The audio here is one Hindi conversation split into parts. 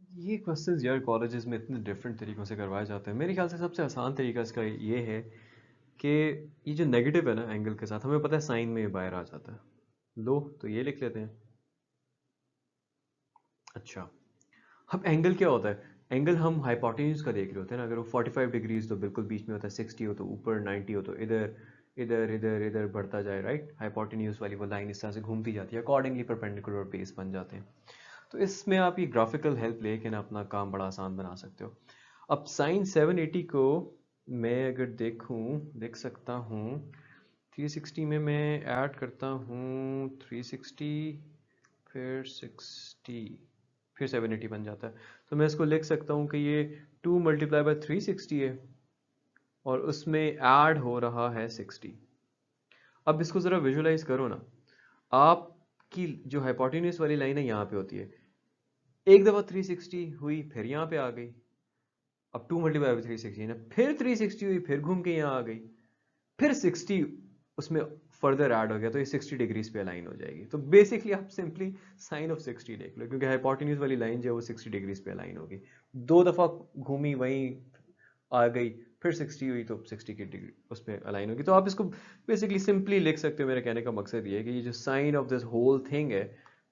ये क्वेश्चंस यार कॉलेजेस में इतने डिफरेंट तरीक़ों से करवाए जाते हैं। मेरे ख्याल से सबसे आसान तरीका इसका ये है कि ये जो नेगेटिव है ना एंगल के साथ, हमें पता है साइन में बाहर आ जाता है। लो तो ये लिख लेते हैं। अच्छा, अब एंगल क्या होता है? एंगल हम हाइपोटेन्यूज का देख रहे होते हैं ना। अगर वो 45 डिग्रीज तो बिल्कुल बीच में होता है, 60 हो तो ऊपर, 90 हो तो इधर, इधर इधर इधर बढ़ता जाए, राइट। हाइपोटेन्यूज वाली वो लाइन इस तरह से घूमती जाती है, अकॉर्डिंगली परपेंडिकुलर बेस बन जाते हैं। तो इसमें आप ये ग्राफिकल हेल्प लेके ना अपना काम बड़ा आसान बना सकते हो। अब साइन 780 को मैं अगर देखूं, देख सकता हूँ 360 में मैं ऐड करता हूँ 360, फिर 60, फिर 780 बन जाता है। तो मैं इसको लिख सकता हूँ कि ये 2 मल्टीप्लाई बाय 360 है और उसमें ऐड हो रहा है 60। अब इसको ज़रा विजुलाइज करो ना। आपकी जो हाइपोटेन्यूज वाली लाइन है यहाँ पे होती है, एक दफ़ा 360 हुई फिर यहाँ पे आ गई। अब 2 मल्टीप्लाई बाय 360 ना, फिर 360 हुई फिर घूम के यहाँ आ गई, फिर 60 उसमें फर्दर ऐड हो गया तो ये 60 डिग्रीज पे अलाइन हो जाएगी। तो बेसिकली आप सिंपली साइन ऑफ 60 देख लो, क्योंकि हाइपोटेन्यूज वाली लाइन जो है वो 60 डिग्रीज पे अलाइन होगी। दो दफ़ा घूमी वहीं आ गई, फिर 60 हुई तो 60 की डिग्री उस पर अलाइन होगी। तो आप इसको बेसिकली सिंपली लिख सकते हो। मेरे कहने का मकसद ये है कि ये जो sine of this whole thing है,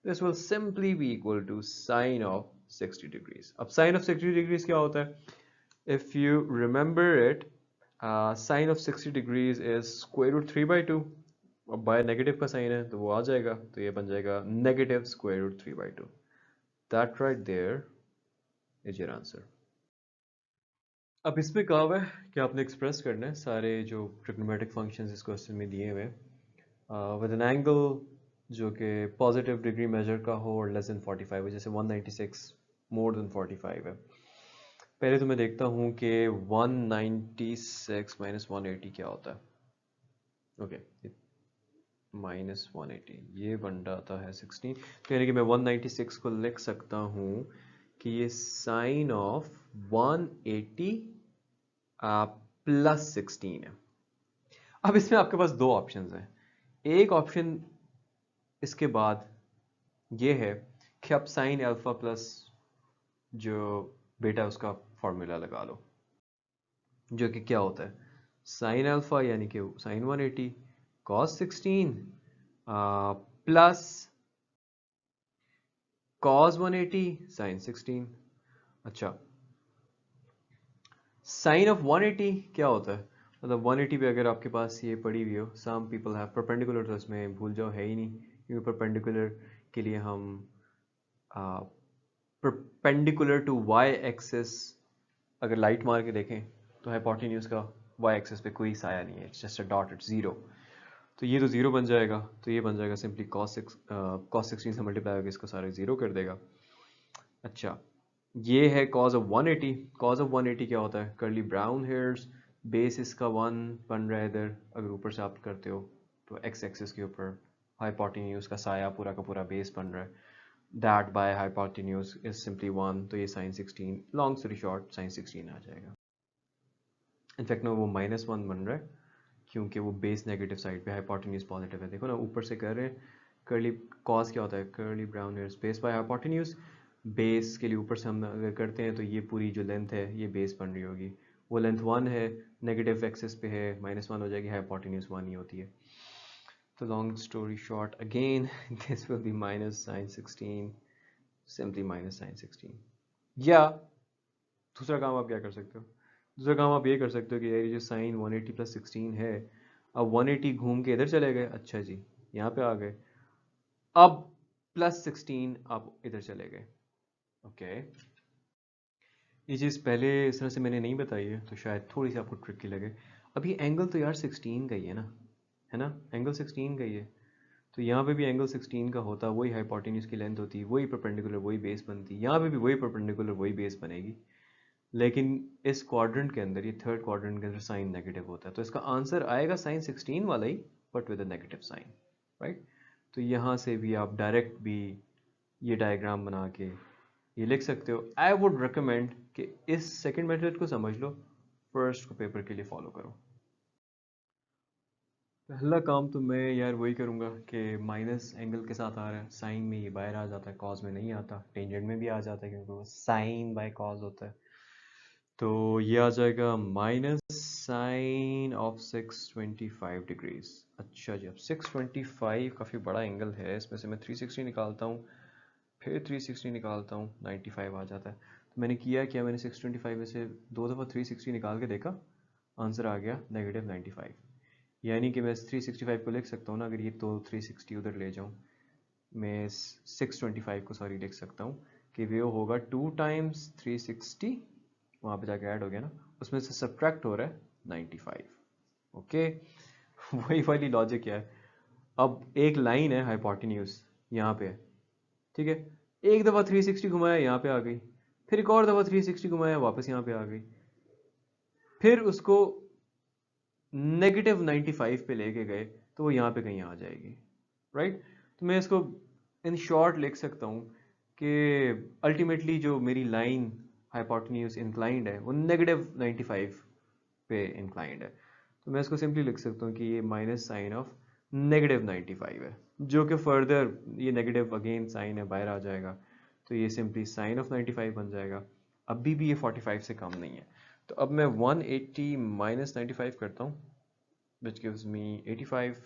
this will simply be equal to sine of 60 degrees. अब साइन ऑफ 60 डिग्रीज क्या होता है? If you remember it, sin of 60 degrees is square root 3/2। अब बाय नेगेटिव का साइन है तो वो आ जाएगा, तो ये बन जाएगा negative square root 3/2। That right there is your answer. अब इसमें कहा हुआ है कि आपने एक्सप्रेस करना है सारे जो ट्रिग्नोमेट्रिक फंक्शंस इस क्वेश्चन में दिए हुए विद एन एंगल जो कि पॉजिटिव डिग्री मेजर का हो और लेस देन 45 हो, जैसे 196 मोर देन 45 है। पहले तो मैं देखता हूँ कि 196 माइनस 180 क्या होता है। ओके, माइनस 180 ये बन जाता है 16। तो यानी कि मैं 196 को लिख सकता हूँ कि ये साइन ऑफ 180 प्लस 16 है। अब इसमें आपके पास दो ऑप्शंस हैं। एक ऑप्शन इसके बाद ये है कि आप साइन अल्फा प्लस जो बेटा उसका फॉर्मूला लगा लो, जो कि क्या होता है साइन अल्फा यानी कि sine 180 cos 16 plus cos 180 sine 16। अच्छा, साइन ऑफ 180 क्या होता है? मतलब 180 पे अगर आपके पास ये पड़ी हुई हो, सम पीपल हैव परपेंडिकुलर, तो इसमें भूल जाओ, है ही नहीं, क्योंकि परपेंडिकुलर के लिए हम परपेंडिकुलर टू वाई एक्सिस अगर लाइट मार के देखें तो हाइपोटेन्यूज का वाई एक्सिस पे कोई साया नहीं है, it's just a dot, it's zero. तो ये तो जीरो बन जाएगा, तो ये बन जाएगा सिंपली कॉस 16 से मल्टीप्लाई होकर इसको सारे जीरो कर देगा। अच्छा, ये है कॉज ऑफ 180। कॉज ऑफ 180 क्या होता है? कर्ली ब्राउन हेयर्स, बेस इसका 1 बन रहा है इधर, अगर ऊपर से आप करते हो तो एक्स एक्सिस के ऊपर हाइपोटेन्यूज का साया पूरा का पूरा बेस बन रहा है। That by hypotenuse is simply 1, तो ये sine 16, long story short sine 16 आ जाएगा। इनफैक्ट में वो -1 बन रहा है क्योंकि वो बेस नेगेटिव साइड पे, हाइपोटेन्यूज पॉजिटिव है। देखो ना ऊपर से कर रहे हैं। कर्ली कॉस क्या होता है? Curly brown hairs base by hypotenuse. Base के लिए ऊपर से हम अगर करते हैं तो ये पूरी जो लेंथ है ये बेस बन रही होगी, वो लेंथ 1 है, नेगेटिव एक्सिस पे है, -1 हो जाएगी, हाइपोटेन्यूज 1 ही होती है। तो long story short again this will be minus sine 16, simply minus sine 16। या दूसरा काम आप क्या कर सकते हो? दूसरा काम आप ये कर सकते हो कि यार ये जो साइन 180 प्लस 16 है, अब 180 घूम के इधर चले गए, अच्छा जी यहाँ पे आ गए, अब प्लस 16 आप इधर चले गए। ओके, ये चीज़ पहले इस तरह से मैंने नहीं बताई है तो शायद थोड़ी सी आपको ट्रिकी लगे। अब ये एंगल तो यार 16 का ही है ना, एंगल 16 का ही है। तो यहाँ पे भी एंगल 16 का होता, वही हाइपोटेन्यूज की लेंथ होती, वही परपेंडिकुलर वही बेस बनती, यहाँ पे भी वही परपेंडिकुलर वही बेस बनेगी। लेकिन इस क्वाड्रेंट के अंदर, ये थर्ड क्वाड्रेंट के अंदर साइन नेगेटिव होता है, तो इसका आंसर आएगा साइन 16 वाला ही, but with a negative sign, right. तो यहाँ से भी आप डायरेक्ट भी ये डायग्राम बना के ये लिख सकते हो। आई वुड रिकमेंड कि इस सेकंड मेथड को समझ लो, फर्स्ट को पेपर के लिए फॉलो करो। पहला काम तो मैं यार वही करूँगा कि माइनस एंगल के साथ आ रहा है, साइन में ये बाहर आ जाता है, कॉस में नहीं आता, टेंजेंट में भी आ जाता है क्योंकि वो साइन बाय कॉस होता है। तो ये आ जाएगा माइनस साइन ऑफ 625 डिग्रीज। अच्छा जी, अब 625 काफ़ी बड़ा एंगल है, इसमें से मैं 360 निकालता हूँ, फिर 360 निकालता हूँ, 95 आ जाता है। तो मैंने किया क्या, मैंने 625 में से 2 दफ़ा 360 निकाल के देखा, आंसर आ गया -95। यानी कि मैं 365 को लिख सकता हूँ ना, अगर ये तो 360 उधर ले जाऊँ, मैं 625 को सॉरी लिख सकता हूँ कि वो होगा 2 टाइम्स 360, वहाँ पे जाके ऐड हो गया ना, उसमें से सब्ट्रैक्ट हो रहा है 95। ओके वही वाली लॉजिक है। अब एक लाइन है हाइपोटेन्यूज यहाँ पे है, ठीक है, एक दफ़ा 360 घुमाया यहाँ पे आ गई, फिर एक और दफ़ा 360 घुमाया वापस यहाँ पे आ गई, फिर उसको -95 पे लेके गए तो वो यहाँ पे कहीं आ जाएगी, राइट। तो मैं इसको इन शॉर्ट लिख सकता हूँ कि अल्टीमेटली जो मेरी लाइन हाइपोटेन्यूज इंक्लाइंड है वो -95 पे इंक्लाइंड है। तो मैं इसको सिंपली लिख सकता हूँ कि ये माइनस साइन ऑफ -95 है, जो कि फर्दर ये नेगेटिव अगेन साइन है बाहर आ जाएगा, तो ये सिंपली साइन ऑफ 95 बन जाएगा। अभी भी ये 45 से कम नहीं है, तो अब मैं 180 माइनस 95 करता हूँ, which gives me 85।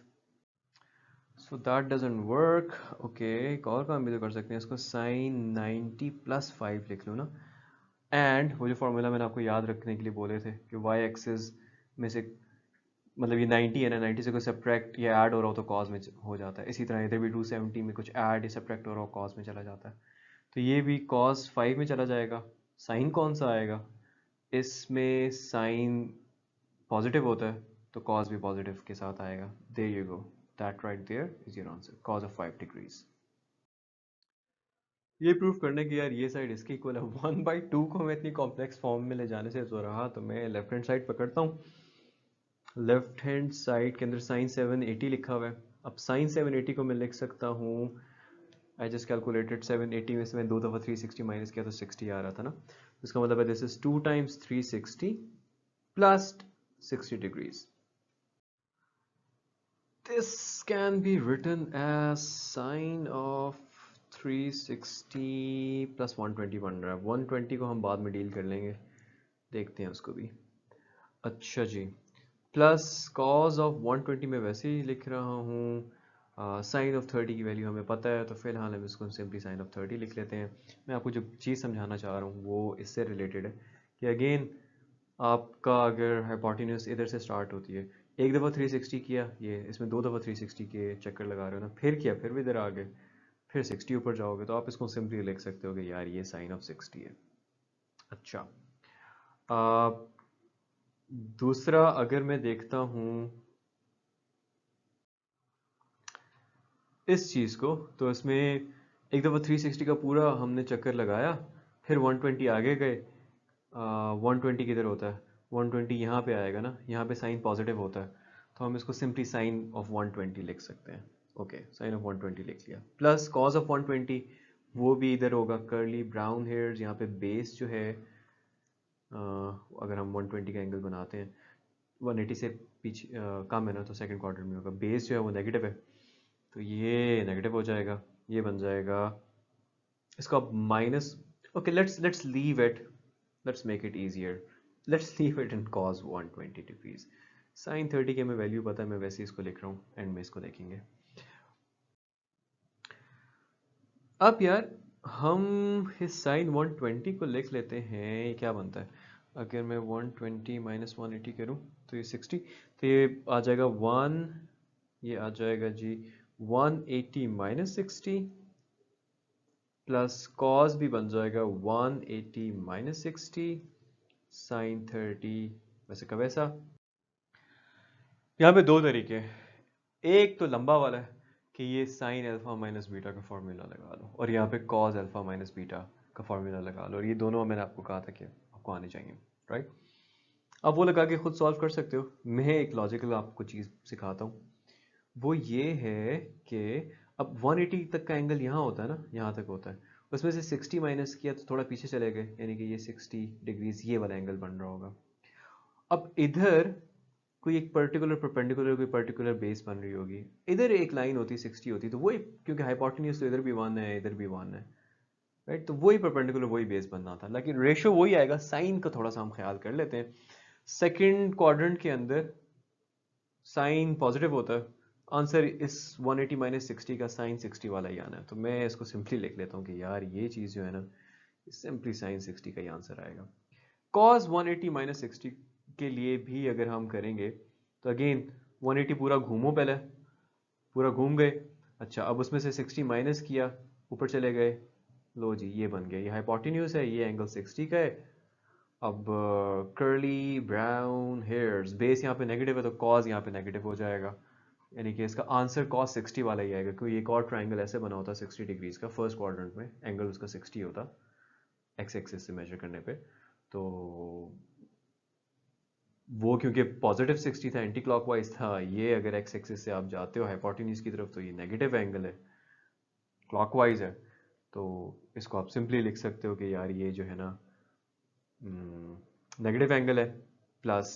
so that doesn't work। okay, एक और काम भी तो कर सकते हैं, इसको sin 90 प्लस 5 लिख लो ना। एंड वो जो फॉर्मूला मैंने आपको याद रखने के लिए बोले थे कि y एक्सिस में से, मतलब ये 90 है ना, 90 से कोई सब्ट्रैक्ट या ऐड हो रहा हो तो कॉस में हो जाता है, इसी तरह इधर भी 270 में कुछ ऐड या सब्ट्रैक्ट हो रहा हो कॉस में चला जाता है, तो ये भी कॉस 5 में चला जाएगा। साइन कौन सा आएगा, इसमें साइन पॉजिटिव होता है तो कॉस भी पॉजिटिव के साथ आएगा। There you go, that right there is your answer, cos of 5 degrees. ये प्रूव करने की यार ये साइड इसकी इक्वल है 1/2 को मैं इतनी कॉम्प्लेक्स फॉर्म में ले जाने से तो रहा, तो मैं लेफ्ट हैंड साइड पकड़ता हूँ। लेफ्ट हैंड साइड के अंदर साइन 780 लिखा हुआ है। अब साइन 780 को मैं लिख सकता हूँ, आई जस्ट कैलकुलेटेड 780 में से मैं 2 दफ़ा 360 माइनस किया तो 60 आ रहा था ना, इसका मतलब है this is 2 times 360 plus 60 degrees. This can be written as sine of 360 plus 120 बन रहा है, 120 को हम बाद में डील कर लेंगे, देखते हैं उसको भी। अच्छा जी, प्लस कॉज ऑफ 120 में वैसे ही लिख रहा हूँ, साइन ऑफ 30 की वैल्यू हमें पता है, तो फिलहाल हम इसको सिंपली साइन ऑफ 30 लिख लेते हैं। मैं आपको जो चीज़ समझाना चाह रहा हूँ वो इससे रिलेटेड है कि अगेन आपका अगर हाइपोटेन्यूज इधर से स्टार्ट होती है, एक दफ़ा 360 किया, ये इसमें 2 दफ़ा 360 के चक्कर लगा रहे हो ना, फिर किया, फिर भी इधर आ गए, फिर 60 ऊपर जाओगे, तो आप इसको सिंपली लिख सकते हो कि यार ये साइन ऑफ 60 है। अच्छा, आ, दूसरा अगर मैं देखता हूँ इस चीज़ को, तो इसमें एक दफ़ा 360 का पूरा हमने चक्कर लगाया, फिर 120 आगे गए, 120 किधर होता है, 120 यहाँ पे आएगा ना, यहाँ पे साइन पॉजिटिव होता है, तो हम इसको सिंपली साइन ऑफ 120 लिख सकते हैं। ओके, साइन ऑफ 120 लिख लिया, प्लस कॉज ऑफ 120 वो भी इधर होगा, करली ब्राउन हेयर्स, यहाँ पे बेस जो है, अगर हम 120 का एंगल बनाते हैं 180 से पीछे कम है ना, तो सेकंड क्वार्टर में होगा, बेस जो है वो नेगेटिव है, तो ये नेगेटिव हो जाएगा, ये बन जाएगा इसका minus. Okay, let's leave it, let's make it easier, let's leave it in cos 120 degrees. Sine 30 की हमें वैल्यू पता है, मैं वैसे इसको लिख रहा हूँ, एंड में इसको देखेंगे। अब यार हम इस साइन 120 को लिख लेते हैं, ये क्या बनता है, अगर मैं 120 माइनस 180 करूँ तो ये 60, तो ये आ जाएगा 1, ये आ जाएगा जी 180 माइनस 60, प्लस कॉस भी बन जाएगा 180 माइनस 60 साइन 30 वैसे का वैसा। यहाँ पे दो तरीके हैं, एक तो लंबा वाला है कि ये साइन अल्फा माइनस बीटा का फॉर्मूला लगा लो, और यहाँ पे कॉस अल्फा माइनस बीटा का फॉर्मूला लगा लो, और ये दोनों मैंने आपको कहा था कि आपको आने चाहिए, राइट। आप वो लगा के खुद सॉल्व कर सकते हो, मैं एक लॉजिकल आपको चीज़ सिखाता हूँ, वो ये है कि अब 180 तक का एंगल यहाँ होता है ना, यहाँ तक होता है, उसमें से 60 माइनस किया तो थोड़ा पीछे चले गए, यानी कि ये 60 डिग्रीज ये वाला एंगल बन रहा होगा। अब इधर कोई एक पर्टिकुलर परपेंडिकुलर कोई पर्टिकुलर बेस बन रही होगी, इधर एक लाइन होती 60 होती, तो वही क्योंकि हाइपोटेन्यूज तो इधर भी 1 है इधर भी 1 है, राइट, तो वही परपेंडिकुलर वही बेस बनना था, लेकिन रेशियो वही आएगा। साइन का थोड़ा सा हम ख्याल कर लेते हैं। सेकंड क्वाड्रेंट के अंदर साइन पॉजिटिव होता है, आंसर इस 180 माइनस 60 का साइन 60 वाला ही आना है, तो मैं इसको सिंपली लिख लेता हूँ कि यार ये चीज़ जो है ना, सिंपली साइन 60 का ही आंसर आएगा। कॉस 180 माइनस 60 के लिए भी अगर हम करेंगे तो अगेन 180 पूरा घूमो, पहले पूरा घूम गए। अच्छा, अब उसमें से 60 माइनस किया, ऊपर चले गए, लो जी ये बन गया, ये हाइपोटेन्यूज है, ये एंगल 60 का है। अब कर्ली ब्राउन हेयर्स, बेस यहाँ पे नेगेटिव है तो कॉज यहाँ पे नेगेटिव हो जाएगा, यानी कि इसका आंसर कॉस 60 वाला ही आएगा, क्योंकि एक और ट्राइंगल ऐसे बना होता 60 डिग्रीज का, फर्स्ट क्वाड्रेंट में एंगल उसका 60 होता एक्स एक्सिस से मेजर करने पे, तो वो क्योंकि पॉजिटिव 60 था, एंटी क्लॉकवाइज था, ये अगर एक्स एक्सिस से आप जाते हो हाइपोटेन्यूज की तरफ तो ये नेगेटिव एंगल है, क्लॉकवाइज है, तो इसको आप सिंपली लिख सकते हो कि यार ये जो है ना नेगेटिव एंगल है, प्लस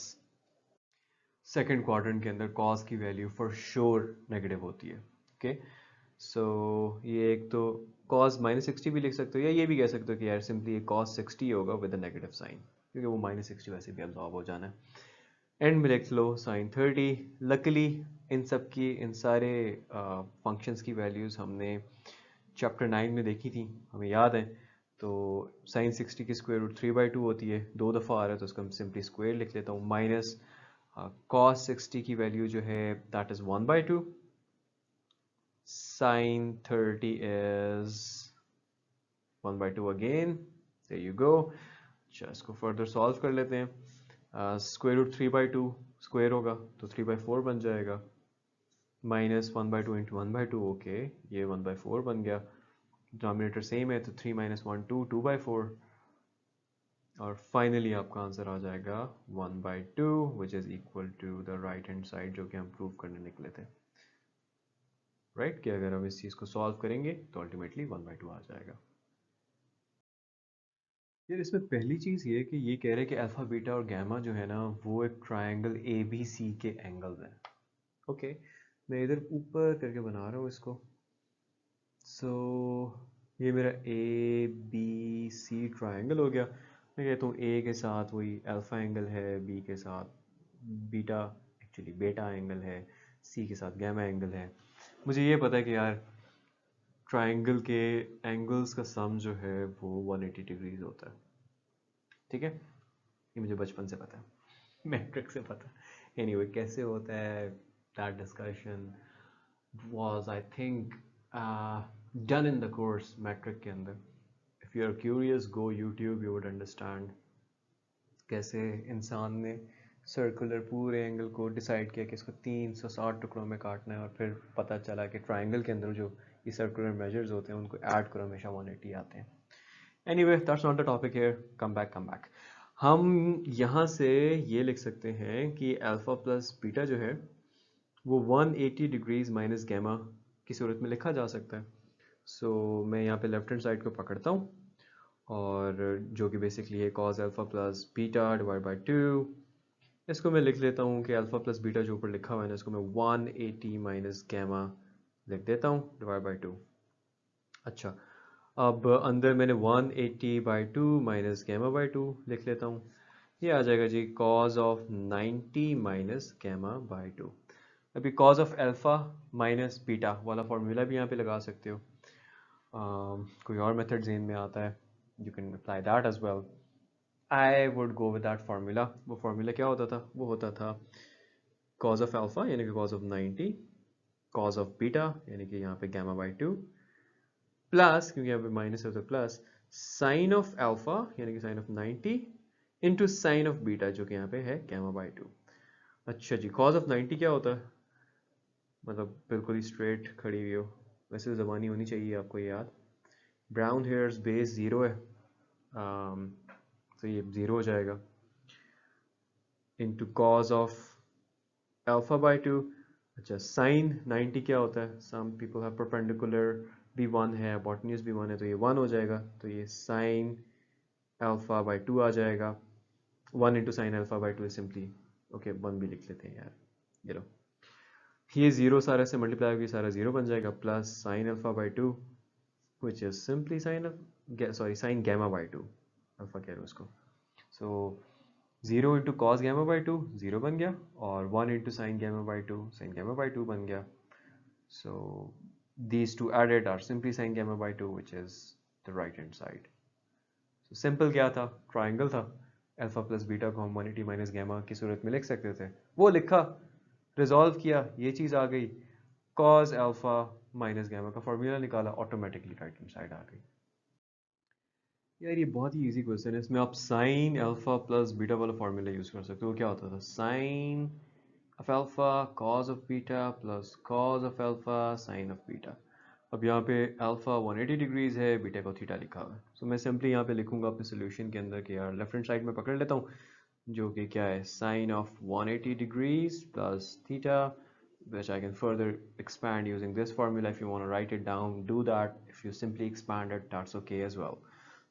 सेकंड क्वाड्रेंट के अंदर कॉस की वैल्यू फॉर श्योर नेगेटिव होती है। ओके, सो ये एक तो कॉस माइनस 60 भी लिख सकते हो, या ये भी कह सकते हो कि यार सिंपली ये कॉस 60 होगा विद अ नेगेटिव साइन, क्योंकि वो माइनस 60 वैसे भी अब्जॉर्ब हो जाना है। एंड में लिख लो साइन 30। लकली इन सब की इन सारे फंक्शंस की वैल्यूज़ हमने चैप्टर 9 में देखी थी, हमें याद है। तो साइन 60 की स्क्वायर रूट 3/2 होती है, दो दफ़ा आ रहा है तो उसको हम सिंपली स्क्वायर लिख लेता हूँ, माइनस कॉस 60 की वैल्यू जो है that is 1/2, sine 30 is 1/2 again, there you go. अच्छा, इसको फर्दर सॉल्व कर लेते हैं। स्क्वायर रूट 3/2 स्क्वायर होगा तो 3/4 बन जाएगा, माइनस 1/2 इंटू 1/2, ओके ये 1/4 बन गया, डिनोमिनेटर सेम है तो 3 माइनस 1 2 2/4, और फाइनली आपका आंसर आ जाएगा 1/2 which is equal to the right hand side, जो कि हम प्रूव करने निकले थे, राइट, कि अगर हम इस चीज़ को सॉल्व करेंगे तो अल्टीमेटली 1/2 आ जाएगा। यार इसमें पहली चीज़ ये कि ये कह रहे हैं कि अल्फा बीटा और गैमा जो है ना वो एक ट्रायंगल ए बी सी के एंगल्स हैं। ओके, मैं इधर ऊपर करके बना रहा हूँ इसको। सो ये मेरा ए बी सी ट्रायंगल हो गया। मैं कहता हूँ ए के साथ वही अल्फा एंगल है, बी के साथ बीटा एक्चुअली बेटा एंगल है, सी के साथ गैमा एंगल है। मुझे ये पता है कि यार ट्रायंगल के एंगल्स का सम जो है वो 180 डिग्रीज होता है, ठीक है, ये मुझे बचपन से पता है, मैट्रिक से पता है। एनीवे कैसे होता है, that discussion was I think done in the course matric के अंदर। If you are curious go YouTube, you would understand कैसे इंसान ने सर्कुलर पूरे एंगल को डिसाइड किया कि इसको 360 टुकड़ों में काटना है, और फिर पता चला कि ट्राइंगल के अंदर जो ये सर्कुलर मेजर्स होते हैं उनको ऐड करो हमेशा 180 आते हैं। Anyway that's not the topic here, come back. हम यहाँ से ये लिख सकते हैं कि अल्फा प्लस बीटा जो है वो 180 डिग्रीज माइनस गैमा की सूरत में लिखा जा सकता है। सो मैं यहाँ पे लेफ्ट हैंड साइड को पकड़ता हूँ, और जो कि बेसिकली है cos alpha plus beta divide by 2। इसको मैं लिख लेता हूँ कि अल्फा प्लस बीटा जो ऊपर लिखा हुआ है ना, इसको मैं 180 माइनस गैमा लिख देता हूँ डिवाइड बाई 2। अच्छा, अब अंदर मैंने 180/2 माइनस गैमा बाई 2 लिख लेता हूँ, ये आ जाएगा जी cos of 90 minus gamma by 2। अभी cos of alpha minus beta वाला फॉर्मूला भी यहाँ पे लगा सकते हो। कोई और मेथड जेन में आता है, you can apply that as well. I would go with that formula. वो फार्मूला क्या होता था, वो होता था कॉज ऑफ अल्फा यानी कि cause of 90, cause of beta यानी कि यहाँ पे गैमा बाई 2, प्लस क्योंकि यहाँ पे माइनस है तो प्लस साइन ऑफ अल्फा यानी कि sine of 90 into sine of beta जो कि यहाँ पे है गैमा बाई 2। अच्छा जी, कॉज ऑफ 90 क्या होता है, मतलब बिल्कुल ही स्ट्रेट खड़ी हुई हो, वैसे तो ज़बानी होनी चाहिए आपको याद। ब्राउन हेयर्स बेस ज़ीरो है, तो ये ज़ीरो हो जाएगा, into cos of alpha by 2। अच्छा, साइन 90 क्या होता है, सम पीपल हैव परपेंडिकुलर भी 1 है, अपोटेन्यूज भी 1 है, तो ये 1 हो जाएगा, तो ये साइन अल्फा बाई 2 आ जाएगा। 1 into sign alpha by 2 is simply okay 1 भी लिख लेते हैं यार, ये लो, ये 0 सारा से मल्टीप्लाई होगी, सारा 0 बन जाएगा, plus sine alpha by 2 which is simply sine gamma by 2, alpha कह रहे हो उसको। So 0 into cos gamma by 2 0 बन गया, और 1 into sine gamma by 2 sine gamma by 2 बन गया। So these two added are simply sin gamma by 2, which is the right hand side. So simple क्या था, ट्राइंगल था, अल्फा प्लस बीटा को हम 180 माइनस गैमा की सूरत में लिख सकते थे, वो लिखा, रिजॉल्व किया, ये चीज़ आ गई, कॉज अल्फा माइनस गैमा का फॉर्मूला निकाला, ऑटोमेटिकली राइट हैंड साइड आ गई। यार ये बहुत ही इजी क्वेश्चन है, इसमें आप साइन अल्फा प्लस बीटा वाला फॉर्मूला यूज़ कर सकते हो। क्या होता था, sign of alpha cos of beta plus cos of alpha sin of beta। अब यहाँ पे अल्फा 180 डिग्रीज है, बीटा को थीटा लिखा हुआ है, सो मैं सिंपली यहाँ पे लिखूंगा अपने सोल्यूशन के अंदर कि यार लेफ्ट हैंड साइड में पकड़ लेता हूँ, जो कि क्या है, sine of 180 degrees plus theta, which I can further expand using this formula. If you want to write it down, do that. If you simply expand it, that's okay as well.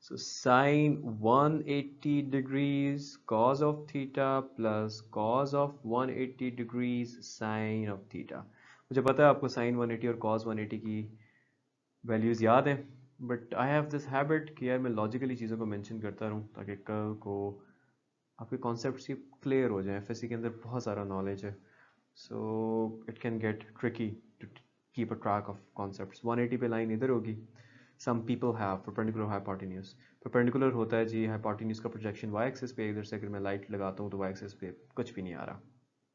So sine 180 degrees cos of theta plus cos of 180 degrees sine of theta। मुझे पता है आपको sin 180 और cos 180 की वैल्यूज़ याद हैं, but I have this habit कि यार मैं लॉजिकली चीज़ों को मेंशन करता रहूँ ताकि कल को आपके कॉन्सेप्ट्स ही क्लियर हो जाए। एफएससी के अंदर बहुत सारा नॉलेज है, so it can get tricky to keep a track of concepts. 180 पे लाइन इधर होगी, some people have perpendicular hypotenuse, perpendicular होता है जी हाइपोटेन्यूज का प्रोजेक्शन वाई एक्सिस पे, इधर से अगर मैं लाइट लगाता हूँ तो वाई एक्सिस पे कुछ भी नहीं आ रहा,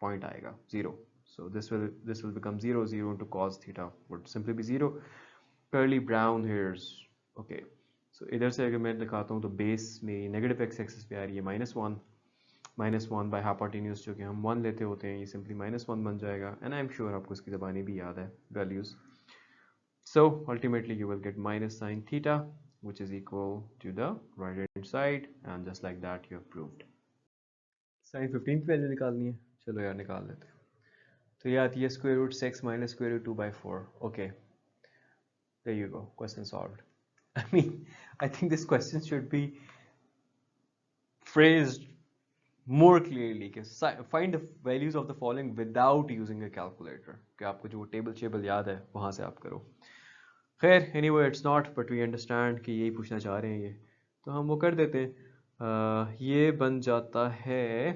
पॉइंट आएगा 0, so this will become 0, 0 into cos theta would simply be 0, curly brown hairs। okay, so इधर से अगर मैं दिखाता हूँ तो बेस मेरी नेगेटिव एक्स एक्सिस पे आ रही है -1 बाय हाइपोटेन्यूज, जो कि हम 1 लेते होते हैं, ये सिंपली -1 बन जाएगा, एंड आई एम श्योर आपको इसकी ज़बानी भी याद है values. So ultimately you will get minus sin theta, which is equal to the right hand side, and just like that you have proved। sin 15 की वैल्यू निकालनी है, चलो यार निकाल लेते हैं। तो ये आती है square root 6 minus square root 2/4। Okay, there you go, question solved। I mean, I think this question should be phrased more clearly कि find the values of the following without using a calculator, कि आपको जो टेबल याद है वहाँ से आप करो। खैर anyway it's not, but we understand कि यही पूछना चाह रहे हैं ये, तो हम वो कर देते हैं। ये बन जाता है,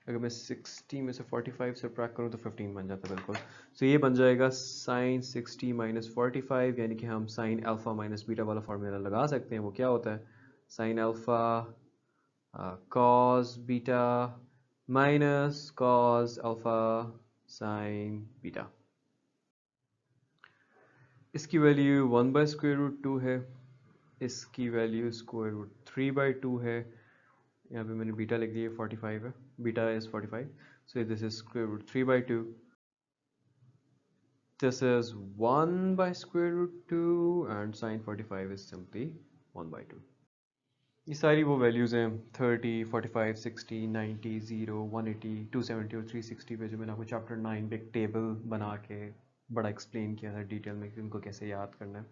अगर मैं 60 में से 45 सब्ट्रैक्ट करूँ तो 15 बन जाता है बिल्कुल। सो ये बन जाएगा साइन 60 माइनस 45, यानी कि हम साइन अल्फा माइनस बीटा वाला फॉर्मूला लगा सकते हैं। वो क्या होता है, sine alpha cos beta minus cos alpha sine beta. इसकी वैल्यू 1 बाय स्क्वायर रूट 2 है, इसकी वैल्यू स्क्वायर रूट 3 बाई 2 है, यहाँ पे मैंने बीटा लिख दिया 45 है, beta is 45, so this is square root 3 by 2, this is 1 by square root 2, and sin 45 is simply 1 by 2। ये सारी वो वैल्यूज़ हैं 30, 45, 60, 90, 0, 180, 270 और 360 पे, जो मैंने आपको चैप्टर 9 में एक टेबल बना के बड़ा एक्सप्लेन किया था डिटेल में कि उनको कैसे याद करना है।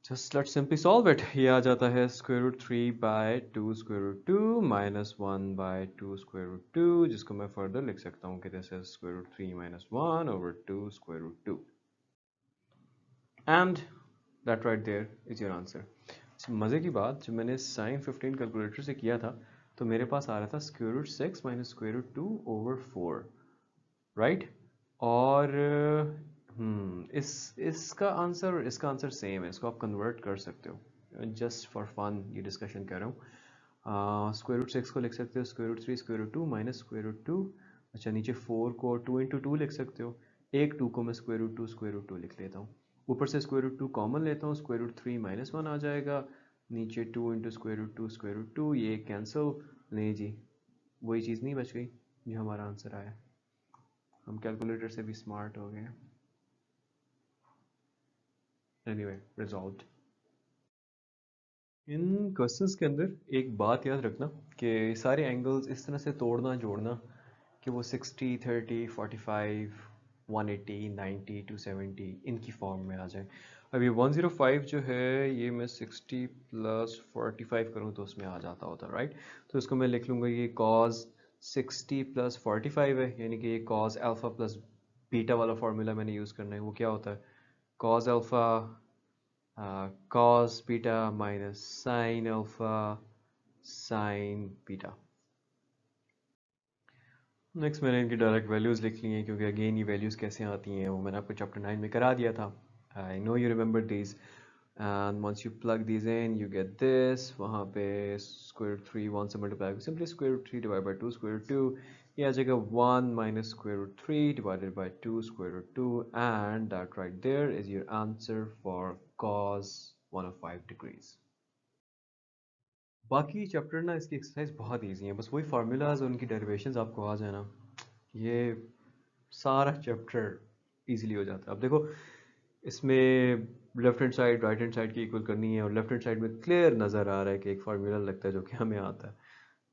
Just let's simply solve it। ये आ जाता है square root 3 by 2 square root 2 minus 1 by 2 square root 2, जिसको मैं further लिख सकता हूँ कि this is square root 3 minus 1 over 2 square root 2, and that right there is your answer। मज़े की बात, जब मैंने sin 15 कैलकुलेटर से किया था तो मेरे पास आ रहा था square root 6 minus square root 2 over 4, right, और इसका आंसर और इसका आंसर सेम है, इसको आप कन्वर्ट कर सकते हो, जस्ट फॉर फन ये डिस्कशन कर रहा हूँ। स्क्वायर रूट 6 को लिख सकते हो square root 3 square root 2 minus square root 2, अच्छा नीचे 4 को 2 इंटू 2 लिख सकते हो, एक 2 को मैं स्क्वायर रूट 2 लिख लेता हूँ, ऊपर से स्क्वायर रूट 2 कॉमन लेता हूँ, स्क्वायर रूट 3 माइनस 1 आ जाएगा, नीचे 2 इंटू स्क्वायर रूट 2, ये कैंसिल, नहीं जी वही चीज़ नहीं बच गई, ये हमारा आंसर आया, हम कैलकुलेटर से भी स्मार्ट हो गए। Anyway resolved. इन क्वेश्चंस के अंदर एक बात याद रखना कि सारे एंगल्स इस तरह से तोड़ना जोड़ना कि वो 60, 30, 45, 180, 90, 270 इनकी फॉर्म में आ जाए। अब ये 105 जो है ये मैं 60 प्लस 45 करूँ तो उसमें आ जाता होता, राइट, तो इसको मैं लिख लूँगा ये cos 60 प्लस 45 है, यानी कि ये कॉज अल्फ़ा प्लस बीटा वाला फार्मूला मैंने यूज़ करना है। वो क्या होता है? Cos alpha cos beta minus sine alpha sine beta. Next मैंने इनकी डायरेक्ट वैल्यूज़ लिख ली हैं, क्योंकि अगेन ये वैल्यूज़ कैसे आती हैं वो मैंने आपको चैप्टर 9 में करा दिया था। I know you remember this, and once you plug this in you get this. वहाँ पे स्क्वायर रूट 3 1 से मल्टीप्लाई करो, simply square root 3 divide by 2 square root 2, ये आ जाएगा 1 minus square root 3 divided by 2 square root 2, and that right there is your answer for cos 105 degrees. बाकी चैप्टर ना इसकी एक्सरसाइज बहुत ईजी है, बस वही फार्मूलाज और उनकी डेरिवेशंस आपको आ जाए ना, ये सारा चैप्टर इजीली हो जाता है। अब देखो इसमें left hand side right hand side की इक्वल करनी है, और लेफ्ट हैंड साइड में क्लियर नज़र आ रहा है कि एक फार्मूला लगता है जो कि हमें आता है।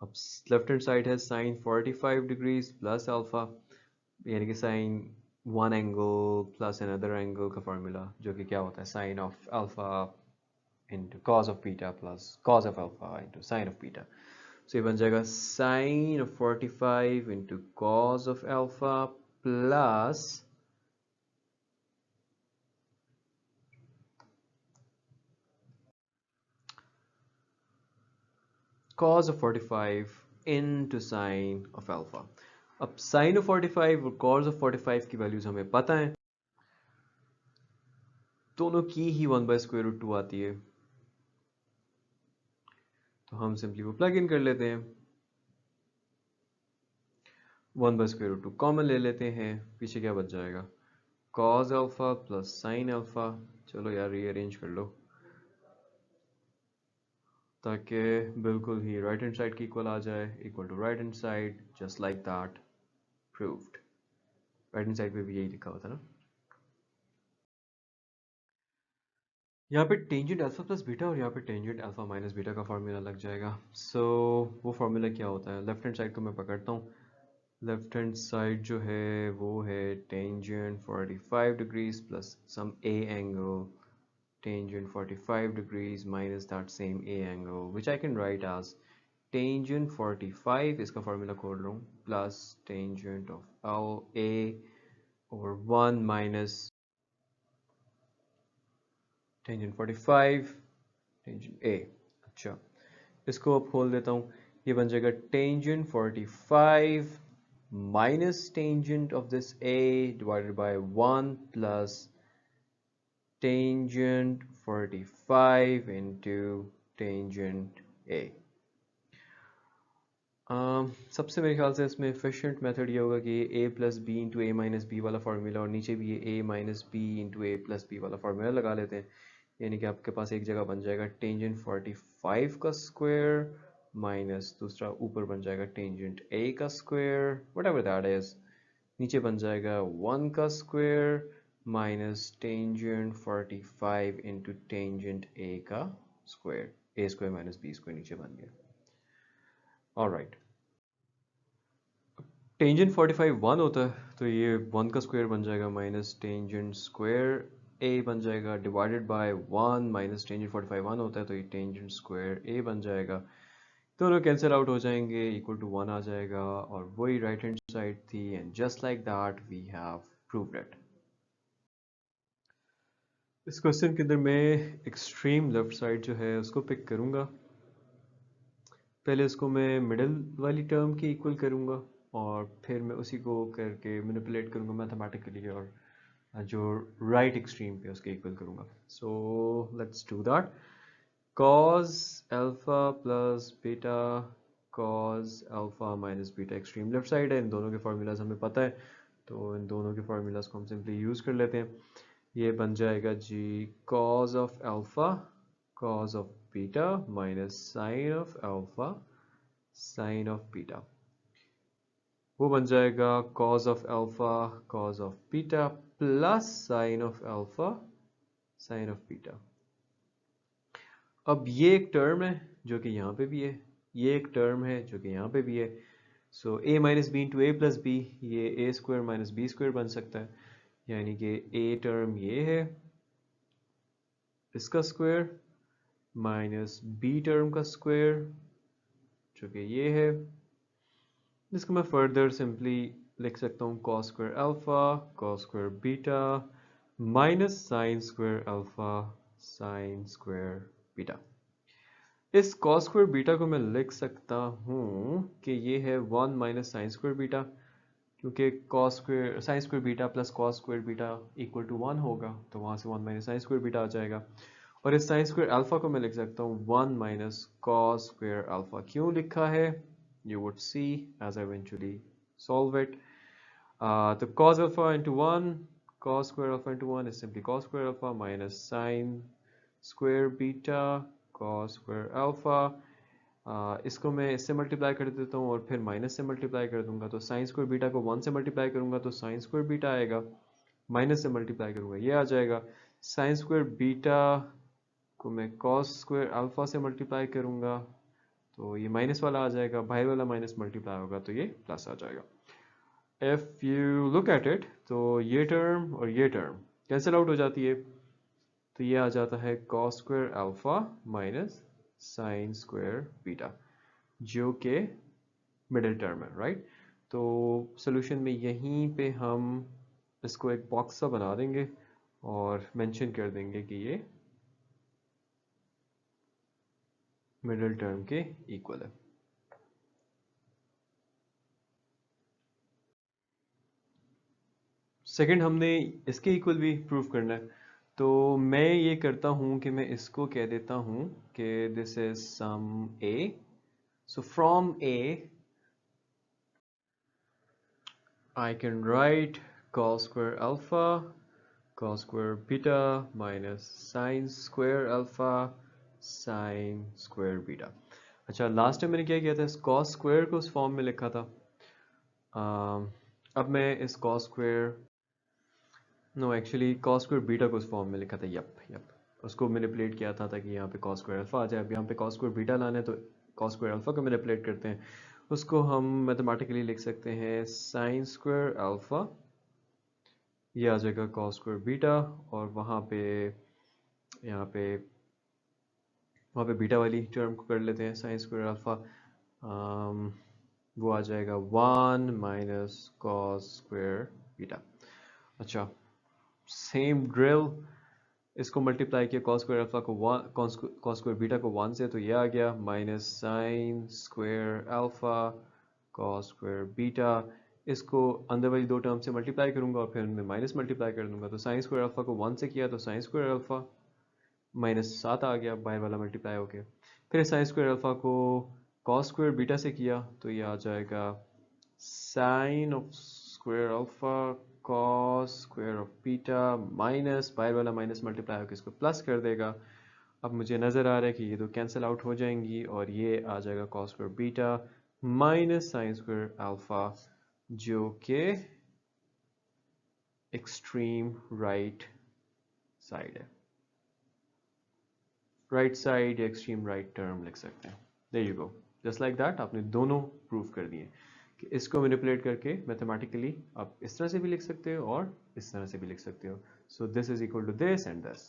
अब लेफ्ट हैंड साइड है साइन 45 डिग्रीज प्लस अल्फ़ा, यानी कि sine one angle plus another angle का फार्मूला, जो कि क्या होता है? Sine of alpha into cos of beta plus cos of alpha into sin of beta. So ये बन जाएगा sin of 45 into cos of alpha plus cos of 45 into sin of alpha. अब sin of 45 और cos of 45 की वैल्यूज हमें पता है, दोनों की ही 1 by square root 2 आती है, तो हम सिंपली वो प्लग इन कर लेते हैं। 1 by square root 2 कॉमन ले लेते हैं, पीछे क्या बच जाएगा? cos alpha plus sin alpha। चलो यार रीअरेंज कर लो ताकि बिल्कुल ही राइट हैंड साइड की इक्वल आ जाए, equal to right hand side, just like that, proved. Right hand side पे भी यही लिखा होता है ना। यहाँ पे टेंजेंट अल्फा प्लस बीटा और यहाँ पे टेंजेंट अल्फा माइनस बीटा का फार्मूला लग जाएगा। सो वो फार्मूला क्या होता है? लेफ्ट हैंड साइड को मैं पकड़ता हूँ। लेफ्ट हैंड साइड जो है वो है tangent 45 degrees plus some A angle tangent 45 degrees minus that same a angle, which I can write as tangent 45, इसका फार्मूला खोल रहा हूँ, plus tangent of L A over 1 minus tangent 45 tangent A। अच्छा, इसको अब खोल देता हूँ, ये बन जाएगा tangent 45 minus tangent of this A divided by 1 plus tangent 45 into tangent A। सबसे मेरे ख्याल से इसमें एफिशिएंट मेथड ये होगा कि ए प्लस बी इंटू ए माइनस बी वाला फार्मूला, और नीचे भी ये ए minus B into A plus B वाला फार्मूला लगा लेते हैं। यानी कि आपके पास एक जगह बन जाएगा टेंजेंट 45 का स्क्वायर माइनस दूसरा ऊपर बन जाएगा टेंजेंट ए का स्क्वायर, व्हाटएवर दैट इज। नीचे बन जाएगा 1 का square minus tangent 45 into tangent ए का स्क्वायर, ए स्क्वायर माइनस बी स्क्वायर नीचे बन गया। ऑलराइट, टेंजेंट 45 1 होता है, तो ये 1 का स्क्वायर बन जाएगा माइनस टेंजेंट स्क्वायर ए बन जाएगा डिवाइडेड बाय 1 माइनस टेंजेंट 45 1 होता है, तो ये टेंजेंट स्क्वायर ए बन जाएगा। दोनों कैंसिल आउट हो जाएंगे, इक्वल टू 1 आ जाएगा, और वही राइट हैंड साइड थी, and just like that we have proved it. इस क्वेश्चन के अंदर मैं एक्सट्रीम लेफ्ट साइड जो है उसको पिक करूंगा। पहले इसको मैं मिडिल वाली टर्म की इक्वल करूंगा, और फिर मैं उसी को करके मैनिपुलेट करूंगा मैथमेटिकली, और जो राइट एक्सट्रीम पे उसके इक्वल करूंगा। So let's do that. cos alpha plus beta cos alpha minus beta extreme left side है, इन दोनों के फार्मूलाज हमें पता है, तो इन दोनों के फार्मूलाज को हम सिंपली यूज़ कर लेते हैं। ये बन जाएगा जी cos of alpha cos of beta minus sine of alpha sine of beta, वो बन जाएगा cos of alpha cos of beta plus sine of alpha sine of beta. अब ये एक टर्म है जो कि यहाँ पे भी है, ये एक टर्म है जो कि यहाँ पे भी है। So a minus B into A plus B, ये A square minus B square बन सकता है, यानी कि ए टर्म ये है इसका स्क्वायर माइनस बी टर्म का स्क्वायर जो कि ये है, जिसको मैं फर्दर सिंपली लिख सकता हूँ cos square alpha cos square beta minus sine square alpha sine square beta. इस कॉस स्क्वायर बीटा को मैं लिख सकता हूँ कि ये है 1 माइनस साइन स्क्वायर बीटा, क्योंकि cos square sine square beta plus cos square beta equal to 1 होगा, तो वहाँ से 1 माइनस साइन स्क्वायर बीटा आ जाएगा। और इस साइन स्क्वायर अल्फा को मैं लिख सकता हूँ 1 माइनस कॉस स्क्वायर अल्फा। क्यों लिखा है you would see as I eventually solve it. The cos alpha into 1, cos square alpha into 1 is simply cos square alpha minus sin square beta cos square alpha. इसको मैं इससे मल्टीप्लाई कर देता हूँ और फिर माइनस से मल्टीप्लाई कर दूंगा, तो साइन स्क्वायर बीटा को 1 से मल्टीप्लाई करूंगा तो साइन स्क्वायर बीटा आएगा, माइनस से मल्टीप्लाई करूंगा ये आ जाएगा। साइन स्क्वायर बीटा को मैं कॉस स्क्वायर अल्फा से मल्टीप्लाई करूंगा तो ये माइनस वाला आ जाएगा, बाहर वाला माइनस मल्टीप्लाई होगा तो ये प्लस आ जाएगा। If you look at it तो ये टर्म और ये टर्म कैंसिल आउट हो जाती है, तो ये आ जाता है cos square alpha minus sine square beta, जो कि मिडिल टर्म है, राइट। तो सोल्यूशन में यहीं पे हम इसको एक बॉक्स सा बना देंगे और मेंशन कर देंगे कि ये मिडिल टर्म के इक्वल है। सेकंड हमने इसके इक्वल भी प्रूव करना है, तो मैं ये करता हूँ कि मैं इसको कह देता हूँ कि this is some A, so from A I can write cos square alpha cos square beta minus sin square alpha sin square beta। अच्छा, लास्ट टाइम मैंने क्या किया था, इस cos square को उस फॉर्म में लिखा था। अब मैं इस cos square no actually cos square beta को उस फॉर्म में लिखा था, यप यप, उसको मैनिपुलेट किया था ताकि यहाँ पे cos square alpha आ जाए। अब यहाँ पे cos square beta लाना है तो cos square alpha को मैनिपुलेट करते हैं, उसको हम मैथमेटिकली लिख सकते हैं sin square alpha, ये आ जाएगा cos square beta, और वहाँ पे यहाँ पे वहाँ पे बीटा वाली टर्म को कर लेते हैं sin square alpha, वो आ जाएगा 1 माइनस cos square beta। अच्छा, सेम ड्रिल, इसको मल्टीप्लाई किया cos स्क्वायर अल्फा को cos स्क्वायर बीटा को 1 से, तो ये आ गया minus sine square alpha cos square beta. इसको अंदर वाली दो टर्म से मल्टीप्लाई करूंगा और फिर उनमें माइनस मल्टीप्लाई कर दूंगा, तो साइन स्क्वायर अल्फा को 1 से किया तो साइन स्क्वायर अल्फा माइनस 7 आ गया बाहर वाला मल्टीप्लाई होके। फिर साइन स्क्वायर अल्फा को cos स्क्वायर बीटा से किया तो ये आ जाएगा sine of square alpha cos square of beta minus बाहर वाला माइनस मल्टीप्लाई होकर इसको प्लस कर देगा। अब मुझे नज़र आ रहा है कि ये तो कैंसिल आउट हो जाएंगी और ये आ जाएगा cos square beta minus sine square alpha, जो कि एक्सट्रीम राइट साइड है, राइट साइड या एक्सट्रीम राइट टर्म लिख सकते हैं। There you go, just like that आपने दोनों प्रूव कर दिए कि इसको मैनिपुलेट करके मैथमेटिकली आप इस तरह से भी लिख सकते हो और इस तरह से भी लिख सकते हो। So this is equal to this and this.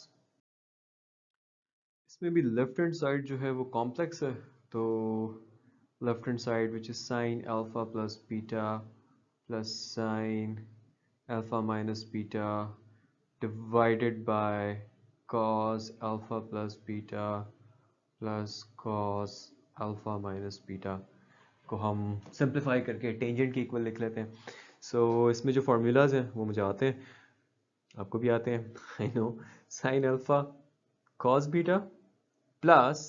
इसमें भी लेफ्ट हैंड साइड जो है वो कॉम्प्लेक्स है, तो left hand side which is sine alpha plus beta plus sine alpha minus beta divided by cos alpha plus beta plus cos alpha minus beta को हम सिंप्लीफाई करके टेंजेंट के इक्वल लिख लेते हैं। सो इसमें जो फार्मूलाज हैं वो मुझे आते हैं, आपको भी आते हैं, I know. Sign alpha cos beta plus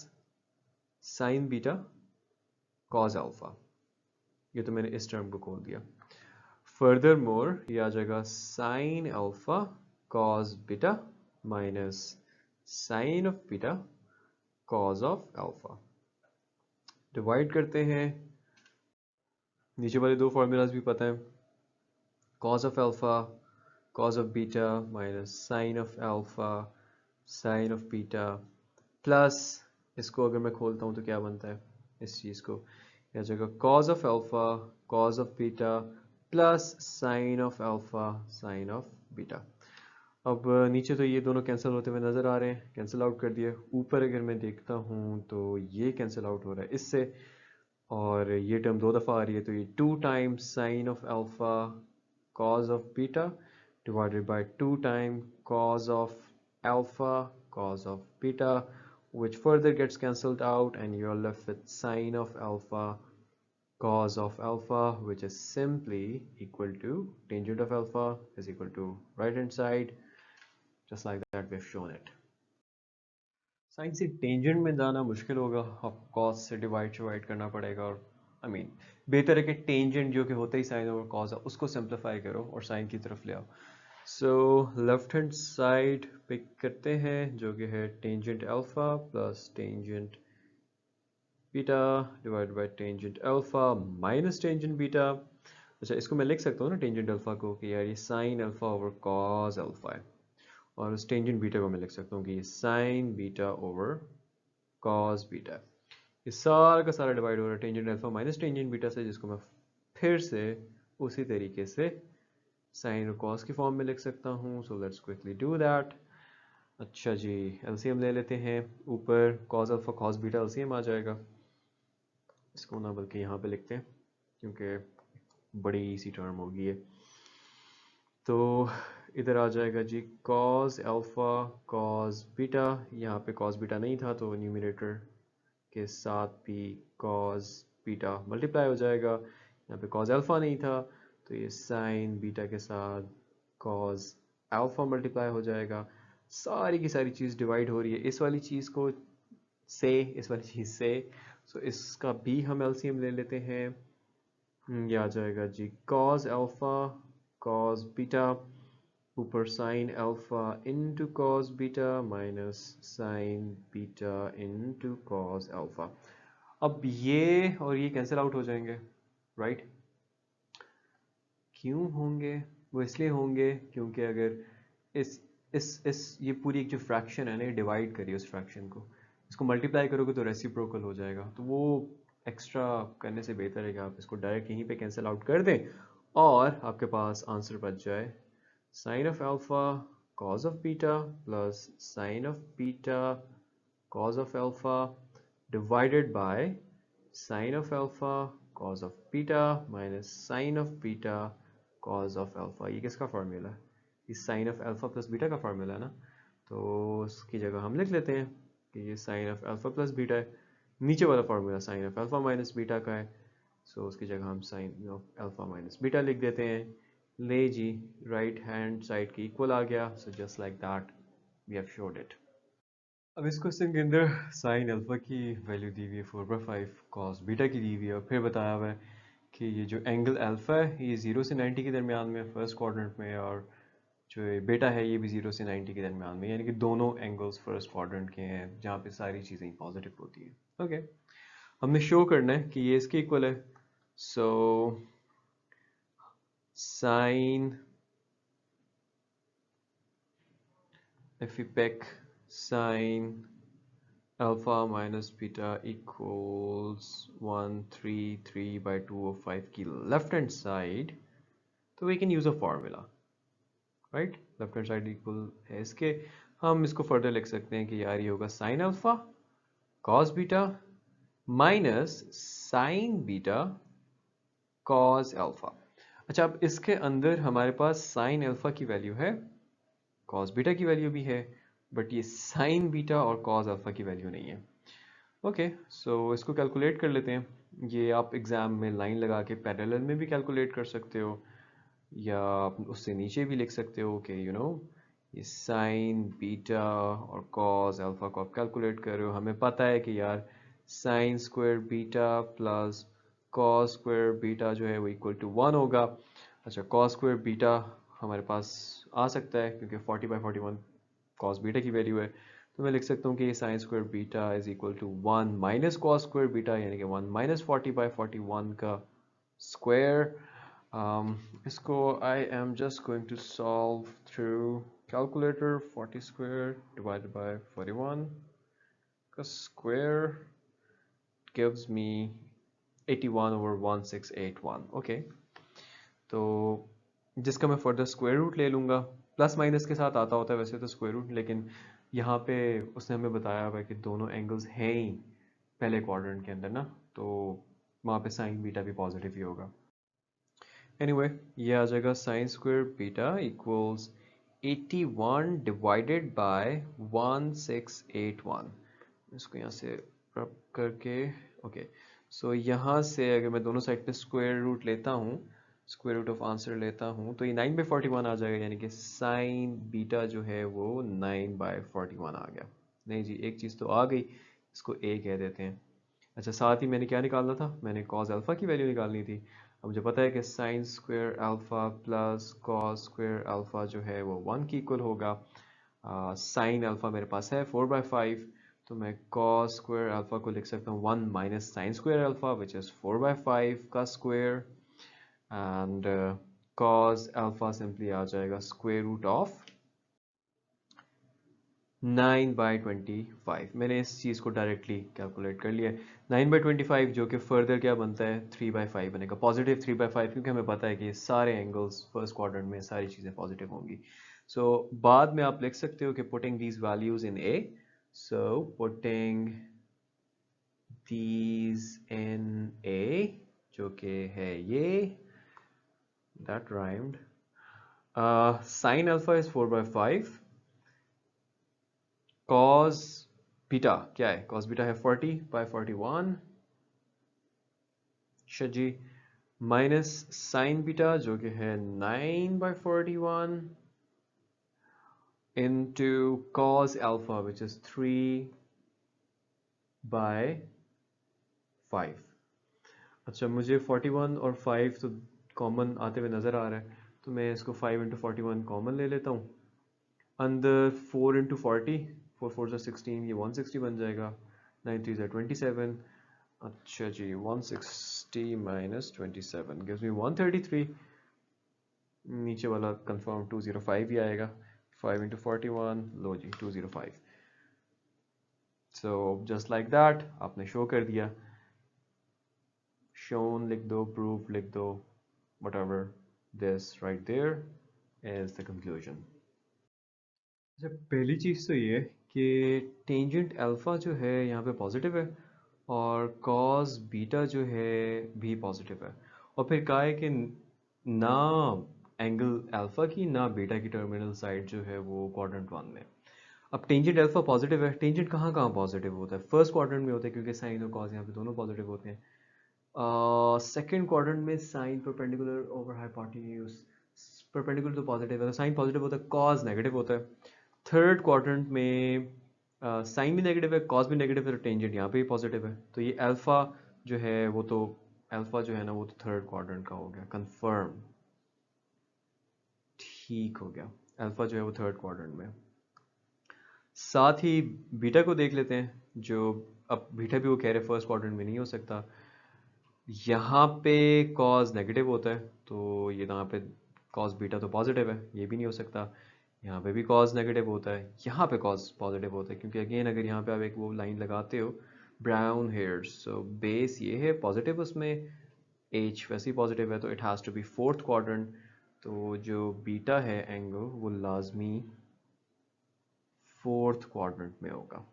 sine beta cos alpha, ये तो मैंने इस टर्म को खोल दिया। फर्दर मोर ये आ जाएगा sine alpha cos beta minus sine of beta cos of alpha. Divide करते हैं, नीचे वाले दो फॉर्मूलाज भी पता है, cos of alpha cos of beta minus sine of alpha sine of beta plus, इसको अगर मैं खोलता हूँ तो क्या बनता है इस चीज़ को, यह जगह cos of alpha cos of beta plus sine of alpha sine of beta. अब नीचे तो ये दोनों कैंसिल होते हुए नज़र आ रहे हैं, कैंसिल आउट कर दिए। ऊपर अगर मैं देखता हूँ तो ये कैंसिल आउट हो रहा है इससे, और ये टर्म दो दफ़ा आ रही है, तो ये 2 times sign of alpha cos of beta divided by 2 times cos of alpha cos of beta, which further gets cancelled out, and you're left with sine of alpha cos of alpha, which is simply equal to tangent of alpha is equal to right hand side, just like that we've shown it. Sine से टेंजेंट में जाना मुश्किल होगा, आपको कॉस से डिवाइड करना पड़ेगा, और आई मीन बेहतर है कि टेंजेंट जो कि होता ही साइन ओवर कॉस है उसको सिंप्लीफाई करो और साइन की तरफ ले आओ. So left hand side pick करते हैं जो कि है tangent alpha plus tangent beta divide by tangent alpha minus tangent beta. अच्छा, इसको मैं लिख सकता हूँ ना टेंजेंट अल्फा को कि यार ये sine alpha over cos alpha है, और उस टेंजेंट बीटा को मैं लिख सकता हूँ कि ये sign beta over cos beta है. ये सारा का सारा डिवाइड हो रहा है tangent alpha minus tangent beta से, जिसको मैं फिर से उसी तरीके से साइन और कॉस की फॉर्म में लिख सकता हूँ. So let's quickly do that. अच्छा जी, एलसीएम ले लेते हैं. ऊपर cos alpha cos beta LCM आ जाएगा. इसको ना बल्कि यहाँ पे लिखते हैं क्योंकि बड़ी सी टर्म होगी ये. तो इधर आ जाएगा जी कॉस अल्फा कॉस बीटा. यहाँ पे कॉस बीटा नहीं था तो न्यूमरेटर के साथ भी कॉस बीटा मल्टीप्लाई हो जाएगा. यहाँ पे कॉस अल्फा नहीं था तो ये साइन बीटा के साथ कॉस अल्फा मल्टीप्लाई हो जाएगा. सारी की सारी चीज़ डिवाइड हो रही है इस वाली चीज़ को से, इस वाली चीज़ से. सो इसका भी हम एलसीएम ले लेते हैं. ये आ जाएगा जी कॉस अल्फा कॉस बीटा ऊपर sine alpha into cos beta minus sign beta into cos alpha. अब ये और ये कैंसिल आउट हो जाएंगे, राइट? क्यों होंगे? वो इसलिए होंगे क्योंकि अगर इस ये पूरी एक जो फ्रैक्शन है ना, ये डिवाइड करिए उस फ्रैक्शन को, इसको मल्टीप्लाई करोगे तो रेसिप्रोकल हो जाएगा. तो वो एक्स्ट्रा करने से बेहतर है कि आप इसको डायरेक्ट यहीं पे कैंसिल आउट कर दें और आपके पास आंसर बच जाए sine of alpha cos of beta plus sine of beta cos of alpha divided by sine of alpha cos of beta minus sine of beta cos of alpha. ये किसका फार्मूला है? इस sine of alpha plus beta का फार्मूला है ना. तो उसकी जगह हम लिख लेते हैं कि ये sine of alpha plus beta है. नीचे वाला formula sine of alpha minus beta का है, सो उसकी जगह हम sine of alpha minus beta लिख देते हैं. ले जी, राइट हैंड साइड की इक्वल आ गया. So just like that we have showed it. अब इस क्वेश्चन के अंदर साइन अल्फा की वैल्यू दी हुई है 4/5, कॉस बीटा की दी हुई है, और फिर बताया हुआ है कि ये जो एंगल अल्फा है ये 0 से 90 के दरमियान में फर्स्ट क्वाड्रेंट में, और जो ये बेटा है ये भी 0 से 90 के दरमियान में, यानी कि दोनों एंगल्स फर्स्ट क्वाड्रेंट के हैं जहाँ पे सारी चीज़ें पॉजिटिव होती हैं. ओके, हमने शो करना है कि ये इसके इक्वल है. So sine, if we pick sine alpha minus beta equals 133/205 की left hand side, तो we can use a formula, right? Left hand side equal है इसके. हम इसको फर्दर लिख सकते हैं कि यार ये होगा sine alpha cos beta minus sign beta cos alpha. अच्छा, अब इसके अंदर हमारे पास साइन अल्फा की वैल्यू है, कॉस बीटा की वैल्यू भी है, बट ये साइन बीटा और कॉस अल्फा की वैल्यू नहीं है. ओके, सो इसको कैलकुलेट कर लेते हैं. ये आप एग्ज़ाम में लाइन लगा के पैरेलल में भी कैलकुलेट कर सकते हो, या आप उससे नीचे भी लिख सकते हो कि ये साइन बीटा और कॉस अल्फा को आप कैलकुलेट कर रहे हो. हमें पता है कि यार sign square beta plus cos square beta जो है वो इक्वल टू 1 होगा. अच्छा, कॉस स्क्वायर बीटा हमारे पास आ सकता है क्योंकि 40/41 कॉस बीटा की वैल्यू है, तो मैं लिख सकता हूँ कि sine square beta is equal to 1 minus cos square beta, यानी कि 1 माइनस 40/41 का स्क्वायर. इसको I am just going to solve through calculator. 40 square divided by 41 का स्क्वायर gives me 81/1681. ओके, तो जिसका मैं फर्दर स्क्वायर रूट ले लूँगा. प्लस माइनस के साथ आता होता है वैसे तो स्क्वायर रूट, लेकिन यहाँ पे उसने हमें बताया हुआ है कि दोनों एंगल्स हैं ही पहले क्वाड्रेंट के अंदर ना, तो वहाँ पे साइन बीटा भी पॉजिटिव ही होगा। एनीवे ये आ जाएगा sign square beta equals 81 divided by 1681। इसको यहाँ से रब करके ओके। सो यहाँ से अगर मैं दोनों साइड पे स्क्वायर रूट लेता हूँ, स्क्वायर रूट ऑफ आंसर लेता हूँ, तो ये 9/41 आ जाएगा, यानी कि साइन बीटा जो है वो 9/41 आ गया। नहीं जी, एक चीज़ तो आ गई, इसको ए कह देते हैं। अच्छा, साथ ही मैंने क्या निकालना था, मैंने कॉस अल्फ़ा की वैल्यू निकालनी थी। अब मुझे पता है कि sine square alpha plus cos square alpha जो है वो 1 की इक्वल होगा। साइन अल्फ़ा मेरे पास है 4/5, तो मैं कॉस स्क्वायर अल्फ़ा को लिख सकता हूँ 1 minus sine square alpha which is 4/5 का square, and cos alpha simply आ जाएगा स्क्वायर रूट ऑफ 9/25। मैंने इस चीज़ को डायरेक्टली कैलकुलेट कर लिया है। 9/25 जो कि फर्दर क्या बनता है 3/5 बनेगा, पॉजिटिव 3/5, क्योंकि हमें पता है कि सारे एंगल्स फर्स्ट क्वाड्रेंट में सारी चीज़ें पॉजिटिव होंगी। सो बाद में आप लिख सकते हो कि putting these values in A, so putting these in A जो कि है ये, that rhymed. Sine alpha is 4/5, cos beta क्या है, कॉस बीटा है 40/41, अच्छा जी, माइनस साइन बीटा जो कि है 9/41 into cos alpha which is 3/5। अच्छा, मुझे 41 और 5 तो कॉमन आते हुए नज़र आ रहा है, तो मैं इसको 5/41 कॉमन ले लेता हूँ। अंदर 4/40, 4 4 16, ये 160 बन जाएगा, 9 3 27। अच्छा जी, 160 माइनस 27 गिव्स मी 133। नीचे वाला कंफर्म 205 ही आएगा, 5/41, लो जी 205। सो जस्ट लाइक दैट आपने शो कर दिया, शोन लिख दो, प्रूफ लिख दो, whatever, this right there is the conclusion। अच्छा, पहली चीज़ तो ये कि टेंजेंट अल्फ़ा जो है यहाँ पे पॉजिटिव है, और कॉस बीटा जो है भी पॉजिटिव है, और फिर कहा है कि ना एंगल अल्फ़ा की ना बीटा की टर्मिनल साइड जो है वो क्वाड्रेंट 1 में। अब टेंजेंट अल्फ़ा पॉजिटिव है, टेंजेंट कहाँ कहाँ पॉजिटिव होता है, फर्स्ट क्वाड्रेंट में होता है क्योंकि साइन और कॉस यहाँ पे दोनों पॉजिटिव होते हैं। सेकंड क्वाड्रेंट में sine perpendicular over hypotenuse, perpendicular तो पॉजिटिव है, तो साइन पॉजिटिव होता है, कॉस नेगेटिव होता है। थर्ड क्वाड्रेंट में साइन भी नेगेटिव है, कॉस भी नेगेटिव है, तो टेंजेंट यहाँ पे भी पॉजिटिव है, तो ये अल्फा जो है वो तो, अल्फा जो है ना वो तो थर्ड क्वाड्रेंट का हो गया कंफर्म, ठीक हो गया, अल्फा जो है वो थर्ड क्वाड्रेंट में। साथ ही बीटा को देख लेते हैं, जो अब बीटा भी वो कह रहे फर्स्ट क्वाड्रेंट में नहीं हो सकता, यहाँ पे कॉस नेगेटिव होता है, तो ये यहाँ पे कॉस बीटा तो पॉजिटिव है, ये भी नहीं हो सकता। यहाँ पे भी कॉस नेगेटिव होता है, यहाँ पे कॉस पॉजिटिव होता है, क्योंकि अगेन अगर यहाँ पे आप एक वो लाइन लगाते हो ब्राउन हेयर्स, सो बेस ये है पॉजिटिव, उसमें एच वैसे ही पॉजिटिव है, तो it has to be fourth quadrant, तो जो बीटा है एंगल वो लाजमी फोर्थ क्वाड्रेंट में होगा।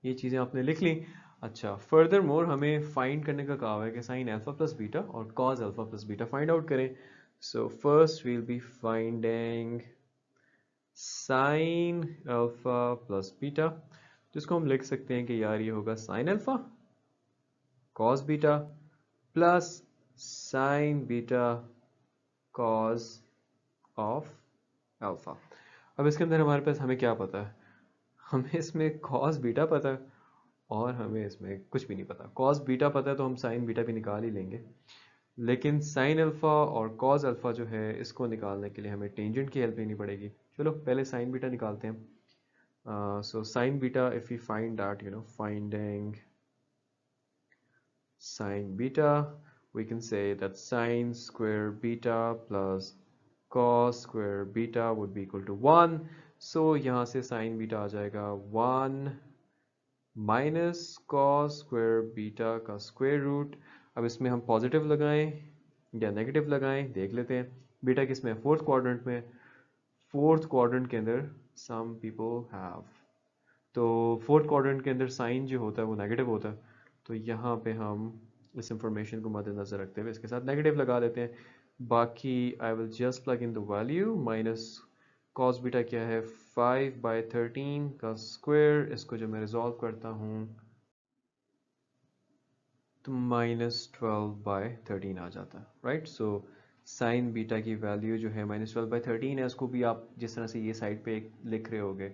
ये चीज़ें आपने लिख ली। अच्छा, फर्दर मोर हमें फाइंड करने का कहा हुआ है कि साइन अल्फा प्लस बीटा और cos alpha plus beta find out करें। So first we'll be finding sine alpha plus beta, जिसको हम लिख सकते हैं कि यार ये होगा sine alpha cos beta plus sine beta cos of alpha. अब इसके अंदर हमारे पास हमें क्या पता है, हमें इसमें कॉस बीटा पता है और हमें इसमें कुछ भी नहीं पता। कॉस बीटा पता है तो हम साइन बीटा भी निकाल ही लेंगे, लेकिन साइन अल्फा और कॉस अल्फा जो है इसको निकालने के लिए हमें टेंजेंट की हेल्प लेनी पड़ेगी। चलो पहले साइन बीटा निकालते हैं। So sine beta, if we find that, finding sin beta, we can say that sin square beta plus cos square beta would be equal to 1। so यहाँ से sin beta आ जाएगा 1 माइनस कॉस स्क्वायर बीटा का स्क्वायर रूट। अब इसमें हम पॉजिटिव लगाएं या नेगेटिव लगाएं देख लेते हैं। बीटा किस में, फोर्थ क्वाड्रेंट में, फोर्थ क्वाड्रेंट के अंदर सम पीपल हैव, तो फोर्थ क्वाड्रेंट के अंदर साइन जो होता है वो नेगेटिव होता है, तो यहाँ पे हम इस इंफॉर्मेशन को मद्देनजर रखते हुए इसके साथ नेगेटिव लगा देते हैं। बाकी I will just plug in the value minus cos beta क्या है 5/13 का स्क्वायर, इसको जो मैं रिजॉल्व करता हूँ तो -12/13 आ जाता है, राइट। सो साइन बीटा की वैल्यू जो है -12/13 है, उसको भी आप जिस तरह से ये साइड पे लिख रहे होगे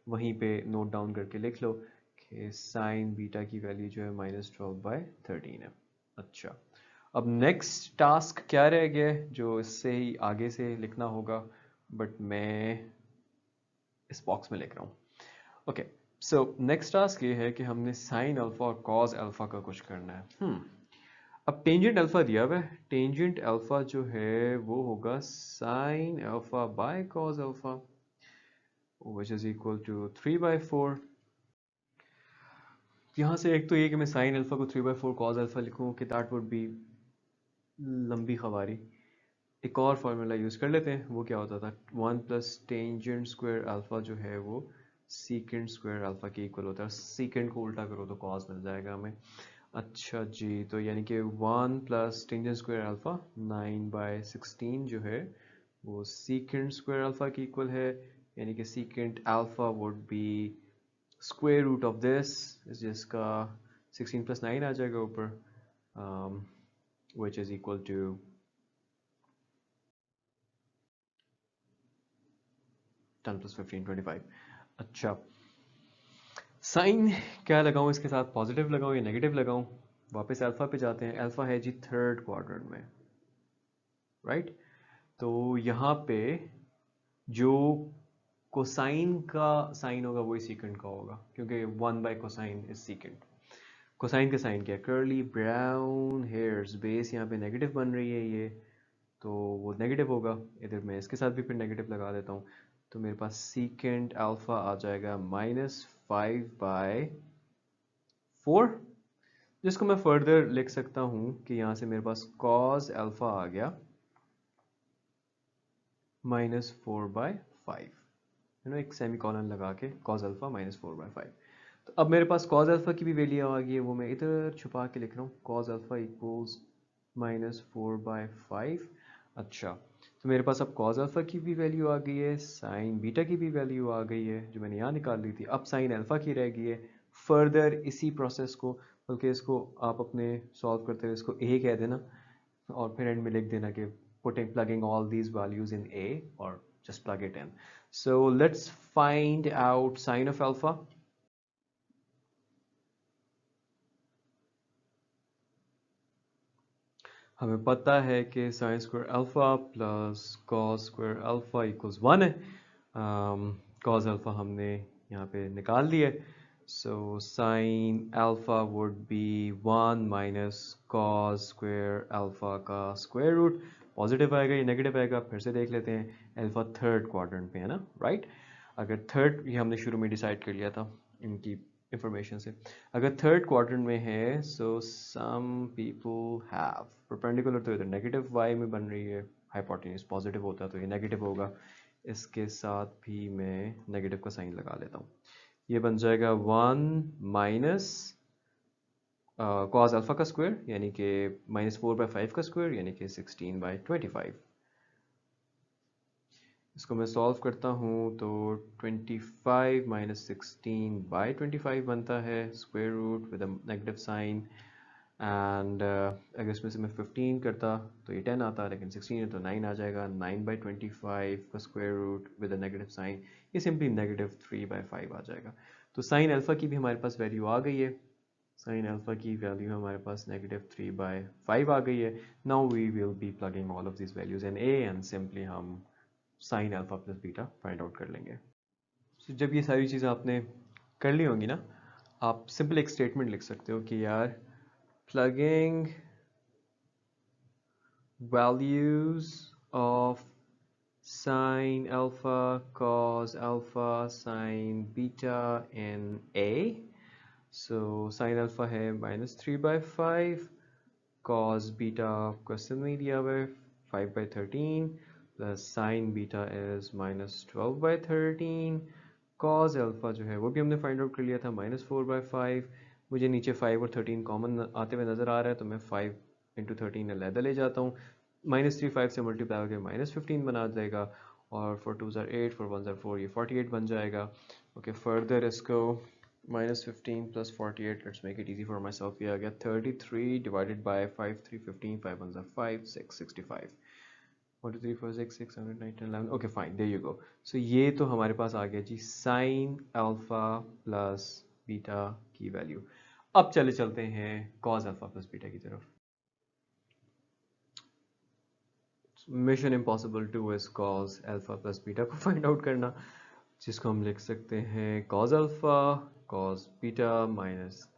वहीं पे नोट डाउन करके लिख लो कि साइन बीटा की वैल्यू जो है -12/13 है। अच्छा, अब नेक्स्ट टास्क क्या रह गया है जो इससे ही आगे से लिखना होगा, बट मैं इस बॉक्स में लिख रहा हूँ। ओके, सो नेक्स्ट टास्क ये है कि हमने साइन अल्फा और कॉस अल्फा का कुछ करना है। अब टेंजेंट अल्फा दिया हुआ है, टेंजेंट अल्फा जो है वो होगा sine alpha by cos alpha which is equal to 3/4। यहाँ से एक तो ये कि मैं साइन अल्फा को 3/4 कॉस अल्फा लिखूँ कि दैट वुड बी लंबी खबारी। एक और फार्मूला यूज़ कर लेते हैं, वो क्या होता था 1 प्लस टेंजेंट स्क्वायर अल्फा जो है वो सीकेंड स्क्वायर अल्फा के इक्वल होता है। सीकेंड को उल्टा करो तो कॉस मिल जाएगा हमें। अच्छा जी, तो यानी कि 1 प्लस टेंजेंट स्क्वायर अल्फा 9/16 जो है वो सीकेंड स्क्वायर अल्फा के इक्वल है, यानी कि secant alpha would be square root of this, जिसका 16 प्लस 9 आ जाएगा ऊपर, which is equal to 10 plus 15 25। अच्छा, साइन क्या लगाऊं इसके साथ, पॉजिटिव लगाऊं या नेगेटिव लगाऊं? वापस अल्फा पे जाते हैं, अल्फा है जी थर्ड क्वाड्रेंट में, राइट। तो यहाँ पे जो कोसाइन का साइन होगा वही सीकेंड का होगा, क्योंकि 1/कोसाइन इज सीकेंड। कोसाइन का साइन क्या है, कर्ली ब्राउन हेयर्स, बेस यहाँ पे नेगेटिव बन रही है ये, तो वो नेगेटिव होगा। इधर मैं इसके साथ भी फिर नेगेटिव लगा देता हूँ, तो मेरे पास सीकेंड अल्फा आ जाएगा -5/4, जिसको मैं फर्दर लिख सकता हूँ कि यहाँ से मेरे पास कॉस अल्फा आ गया -4/5, एक सेमी कॉलन लगा के कॉस अल्फा -4/5। तो अब मेरे पास कॉस अल्फा की भी वैल्यू आ गई है, वो मैं इधर छुपा के लिख रहा हूँ, कॉस अल्फा इक्वल्स -4/5। अच्छा, तो मेरे पास अब कॉस अल्फा की भी वैल्यू आ गई है, साइन बीटा की भी वैल्यू आ गई है जो मैंने यहाँ निकाल ली थी। अब साइन अल्फा की रह गई है। फर्दर इसी प्रोसेस को, बल्कि इसको आप अपने सॉल्व करते हुए इसको ए कह देना और फिर एंड में लिख देना कि plugging all these values in A, or just plug it in. So let's find out sine of alpha. हमें पता है कि sine square alpha plus cos square alpha equals 1 है। कॉस अल्फा हमने यहाँ पे निकाल लिया, so sine alpha would B 1 minus cos square alpha का स्क्वायर रूट। पॉजिटिव आएगा या नेगेटिव आएगा फिर से देख लेते हैं, अल्फा थर्ड क्वाड्रेंट पे है ना, राइट। अगर थर्ड, ये हमने शुरू में डिसाइड कर लिया था इनकी इंफॉर्मेशन से, अगर थर्ड क्वाड्रेंट में है सो सम पीपल हैव परपेंडिकुलर, तो इधर नेगेटिव वाई में बन रही है, हाइपोटेन्यूज पॉजिटिव होता है तो ये नेगेटिव होगा। इसके साथ भी मैं नेगेटिव का साइन लगा लेता हूँ, ये बन जाएगा 1 माइनस कॉस अल्फा का स्क्वायर यानी कि -4/5 का स्क्वायर यानी कि 16/25। इसको मैं सॉल्व करता हूँ तो 25 माइनस 16/25 बनता है, square root with negative sign. And अगर इसमें से मैं 15 करता तो ये 10 आता, लेकिन 16 है तो 9 आ जाएगा। 9/25 का square root with negative sign, ये सिंपली -3/5 आ जाएगा। तो साइन अल्फा की भी हमारे पास वैल्यू आ गई है, साइन अल्फा की वैल्यू हमारे पास -3/5 आ गई है। Now we will be plugging all of this values in A and simply हम sine alpha plus beta find out कर लेंगे। So, जब ये सारी चीज़ें आपने कर ली होंगी ना, आप सिंपल एक स्टेटमेंट लिख सकते हो कि यार plugging values of sine alpha cos alpha sine beta in A. So sine alpha है -3/5, cos बीटा क्वेश्चन में दिया हुआ है 5/13, plus sin beta is -12/13, cause alpha जो है वो भी हमने फाइंड आउट कर लिया था, -4/5। मुझे नीचे 5 और 13 कॉमन आते हुए नज़र आ रहा है, तो मैं 5 इंटू 13 अलहदा ले जाता हूँ। -3 5 से मल्टीप्लाई होकर -15 बना जाएगा, और 4 2 ज़ार 8, 4 1 ज़ार 4, ये 48 बन जाएगा। ओके, फर्दर इसको -15 + 48, let's make it easy for my self, ये आ गया 33 divided by 5 3 15, 5 1 tsar 5 6 65, 1 2 3 4 6 6 7 8 9 10 11। Okay fine, there you go. So ये तो हमारे पास आ गया जी साइन अल्फा प्लस बीटा की वैल्यू। अब चलते हैं कॉज अल्फा प्लस बीटा की तरफ। Mission impossible 2 is cos alpha plus beta को फाइंड आउट करना, जिसको हम लिख सकते हैं cos alpha cos beta minus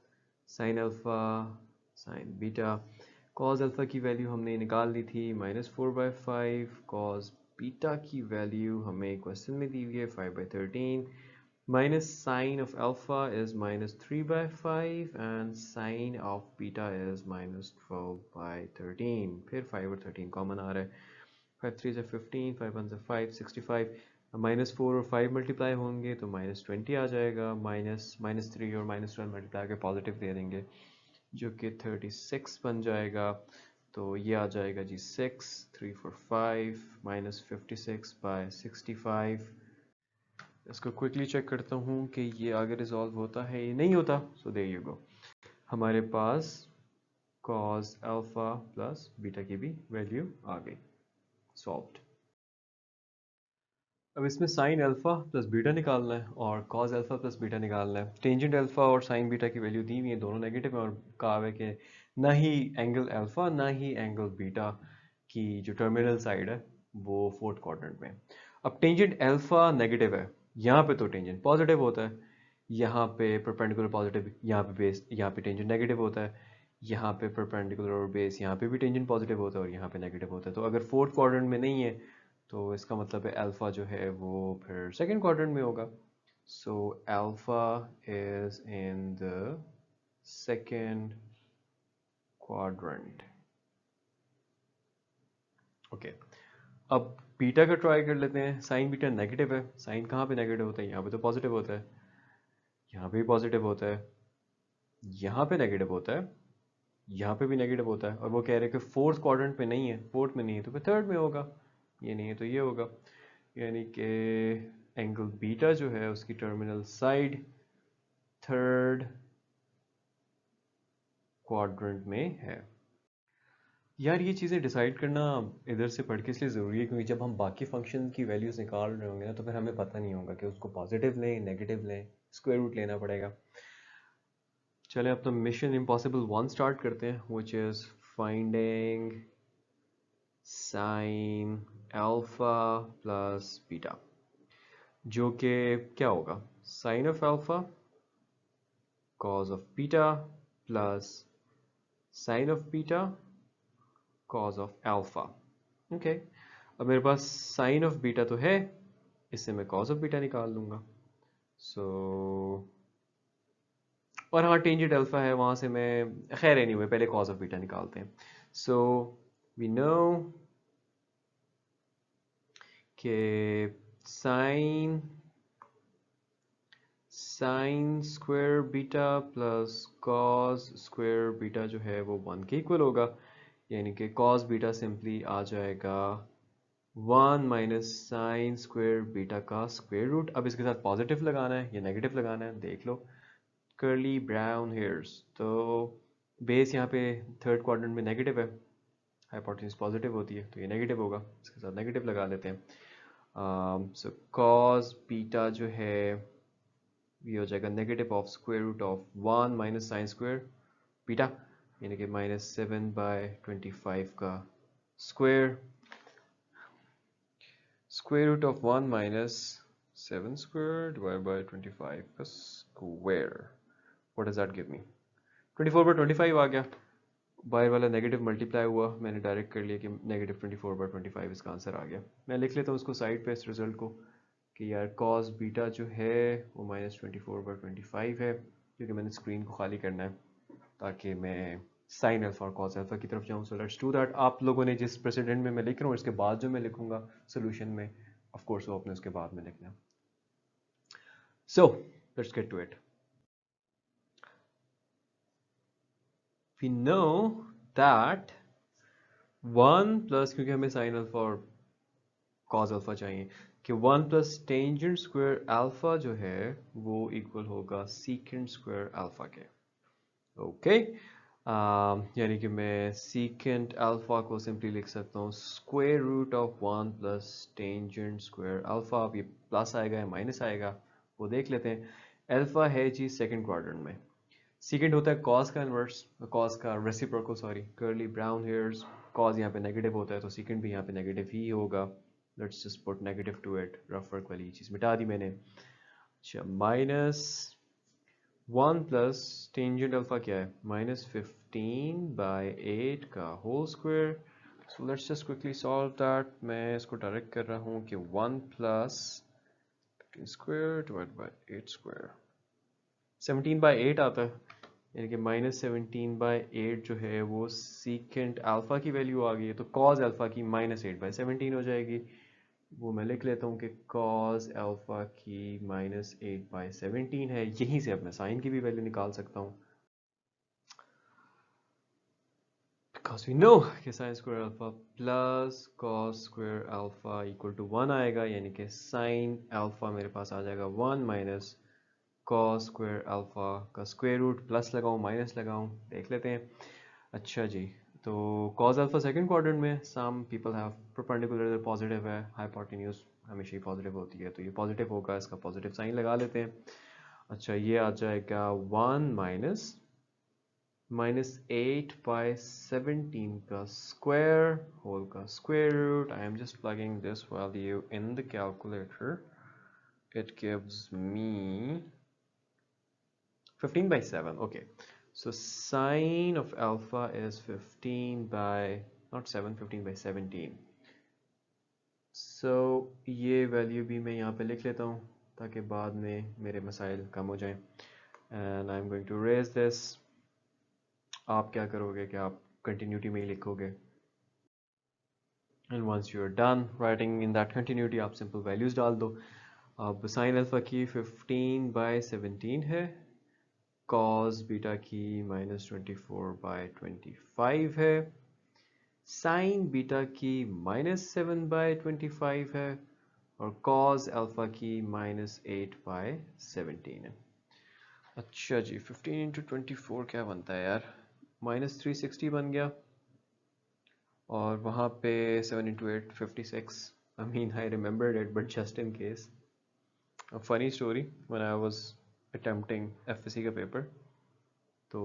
sine alpha sine beta. Cos alpha की वैल्यू हमने निकाल ली थी -4/5, कॉज बीटा की वैल्यू हमें क्वेश्चन में दी हुई है 5/13, minus sine of alpha is -3/5 and sine of beta is -12/13। फिर 5 और 13 कॉमन आ रहा है, 5 3 से 15, 5 1 से 5 65, -4 और 5 मल्टीप्लाई होंगे तो -20 आ जाएगा, -3 और -12 मल्टीप्लाई के पॉजिटिव दे देंगे जो कि 36 बन जाएगा। तो ये आ जाएगा जी 6 3 4 5 -56/65। इसको क्विकली चेक करता हूँ कि ये आगे रिजॉल्व होता है या नहीं होता। सो देयर यू गो, हमारे पास कॉस अल्फा प्लस बीटा की भी वैल्यू आ गई, सॉल्व्ड। अब इसमें साइन अल्फा प्लस बीटा निकालना है और कॉस अल्फा प्लस बीटा निकालना है। टेंजेंट अल्फा और साइन बीटा की वैल्यू दी हुई है, दोनों नेगेटिव है, और कहा है कि ना ही एंगल अल्फा ना ही एंगल बीटा की जो टर्मिनल साइड है वो फोर्थ क्वाड्रेंट में। अब टेंजेंट अल्फा नेगेटिव है, यहाँ पे तो टेंजेंट पॉजिटिव होता है, यहाँ पे परपेंडिकुलर पॉजिटिव, यहाँ पे बेस, यहाँ पे टेंजेंट नेगेटिव होता है, यहाँ पे परपेंडिकुलर और बेस, यहाँ पे भी टेंजेंट पॉजिटिव होता है और यहाँ पे नेगेटिव होता है। तो अगर फोर्थ क्वाड्रेंट में नहीं है तो इसका मतलब है अल्फा जो है वो फिर सेकंड क्वाड्रेंट में होगा। So alpha is in the second quadrant. Okay, अब बीटा का ट्राई कर लेते हैं। साइन बीटा नेगेटिव है, साइन कहाँ पे नेगेटिव होता है, यहाँ पे तो पॉजिटिव होता है, यहाँ पे भी पॉजिटिव होता है, यहाँ पे नेगेटिव होता है, यहाँ पे भी नेगेटिव होता है, और वो कह रहे हैं कि फोर्थ क्वाड्रेंट पे नहीं है, फोर्थ में नहीं है तो फिर थर्ड में होगा, ये नहीं है तो ये होगा, यानी कि एंगल बीटा जो है उसकी टर्मिनल साइड थर्ड क्वाड्रेंट में है। यार ये चीज़ें डिसाइड करना इधर से पढ़ के इसलिए ज़रूरी है क्योंकि जब हम बाकी फंक्शन की वैल्यूज़ निकाल रहे होंगे ना तो फिर हमें पता नहीं होगा कि उसको पॉजिटिव लें नेगेटिव लें, स्क्वायर रूट लेना पड़ेगा। चले अब तो मिशन इम्पॉसिबल 1 स्टार्ट करते हैं, which is finding sine alpha plus beta, जो कि क्या होगा, sine of alpha cos of beta plus sine of beta cos of alpha. Okay, अब मेरे पास साइन ऑफ बीटा तो है, इससे मैं कॉज ऑफ बीटा निकाल लूंगा। सो और हाँ टेंजेंट अल्फा है, वहां से मैं खैर एनीवे पहले कॉज ऑफ बीटा निकालते हैं। सो वी नो कि sine square beta plus cos square beta जो है वो 1 के इक्वल होगा, यानी कि कॉस बीटा सिंपली आ जाएगा 1 माइनस साइन स्क्वायर बीटा का स्क्वायर रूट। अब इसके साथ पॉजिटिव लगाना है या नेगेटिव लगाना है देख लो, कर्ली ब्राउन हेयर्स। तो बेस यहाँ पे थर्ड क्वाड्रेंट में नेगेटिव है, हाइपोटेन्यूज पॉजिटिव होती है तो ये नेगेटिव होगा, इसके साथ नेगेटिव लगा लेते हैं। सो कॉस बीटा जो है ये हो जाएगा negative of square root of 1 minus sine square beta, यानी कि -7/25 का square, square root of 1 minus 7 square divide by 25 का square. What does that give me, 24/25 आ गया। बाहर वाला नेगेटिव मल्टीप्लाई हुआ, मैंने डायरेक्ट कर लिया कि नेगेटिव 24/25 इसका आंसर आ गया। मैं लिख लेता हूँ उसको साइड पे इस रिजल्ट को कि यार कॉस बीटा जो है वो -24/25 है, क्योंकि मैंने स्क्रीन को खाली करना है ताकि मैं साइन अल्फा और कॉस अल्फा की तरफ जाऊँ। So let's do that. आप लोगों ने जिस प्रेसिडेंट में मैं लिख रहा हूँ इसके बाद जो मैं लिखूंगा सोल्यूशन में, ऑफ कोर्स वो अपने उसके बाद में लिखना है। So let's get to it. We know that 1 plus, क्योंकि हमें साइन अल्फा और कॉस अल्फा चाहिए, कि 1 प्लस टेंजेंट स्क्वायर अल्फा जो है वो इक्वल होगा सीकेंट स्क्वायर अल्फा के। ओके, यानी कि मैं सीकेंट अल्फा को सिंपली लिख सकता हूँ square root of 1 plus tangent square alpha. अब ये प्लस आएगा या माइनस आएगा वो देख लेते हैं। अल्फा है जी सेकंड क्वाड्रेंट में, सीकेंट होता है कॉस का इनवर्स, कॉस का reciprocal, sorry, curly brown hairs. Cos यहाँ पे नेगेटिव होता है तो सीकेंट भी यहाँ पे नेगेटिव ही होगा। Let's just put negative to it, rough work वाली चीज़ मिटा दी मैंने। अच्छा, माइनस 1 प्लस टेंजेंट अल्फा क्या है, -15/8 का whole square. So let's just quickly solve that. मैं इसको डायरेक्ट कर रहा हूँ कि 1 plus 15 square divide by 8 square, 17/8 आता है, यानी कि -17/8 जो है वो सीकेंट अल्फा की वैल्यू आ गई है, तो कॉज अल्फा की -8/17 हो जाएगी। वो मैं लिख लेता हूँ कि कॉस अल्फा की -8/17 है। यहीं से अब मैं साइन की भी वैल्यू निकाल सकता हूँ, बिकॉज वी नो कि sine square alpha plus cos square alpha equal to 1 आएगा, यानी कि साइन अल्फा मेरे पास आ जाएगा 1 माइनस कॉस स्क्वायर अल्फा का स्क्वायर रूट, प्लस लगाऊं माइनस लगाऊं देख लेते हैं। अच्छा जी, तो कॉस अल्फा सेकंड क्वाड्रेंट में, some people have perpendicular positive है, हाइपोटेन्यूज हमेशा ही पॉजिटिव होती है, तो ये पॉजिटिव होगा, इसका पॉजिटिव साइन लगा लेते हैं। अच्छा, ये आ जाएगा 1 माइनस -8/17 का स्क्वायर होल का square root. I am just plugging this value in the calculator, it gives me 15/7. Okay, so sine of alpha is 15 by, not 7, 15/17. So ये वैल्यू भी मैं यहाँ पे लिख लेता हूँ ताकि बाद में मेरे मसाइल कम हो जाएं। And I am going to raise this. आप क्या करोगे कि आप कंटिन्यूटी में ही लिखोगे, and once you are done writing in that continuity आप सिंपल वैल्यूज डाल दो। अब साइन अल्फा की 15/17 है, कॉस बीटा की -24/25 है, साइन बीटा की -7/25 है, और कॉस अल्फा की -8/17 है। अच्छा जी, 15 इंटू 24 क्या बनता है यार, -360 बन गया, और वहाँ पे 7 into 8 56। I mean I remembered it but just in case. A funny story, when I was attempting FSc का पेपर, तो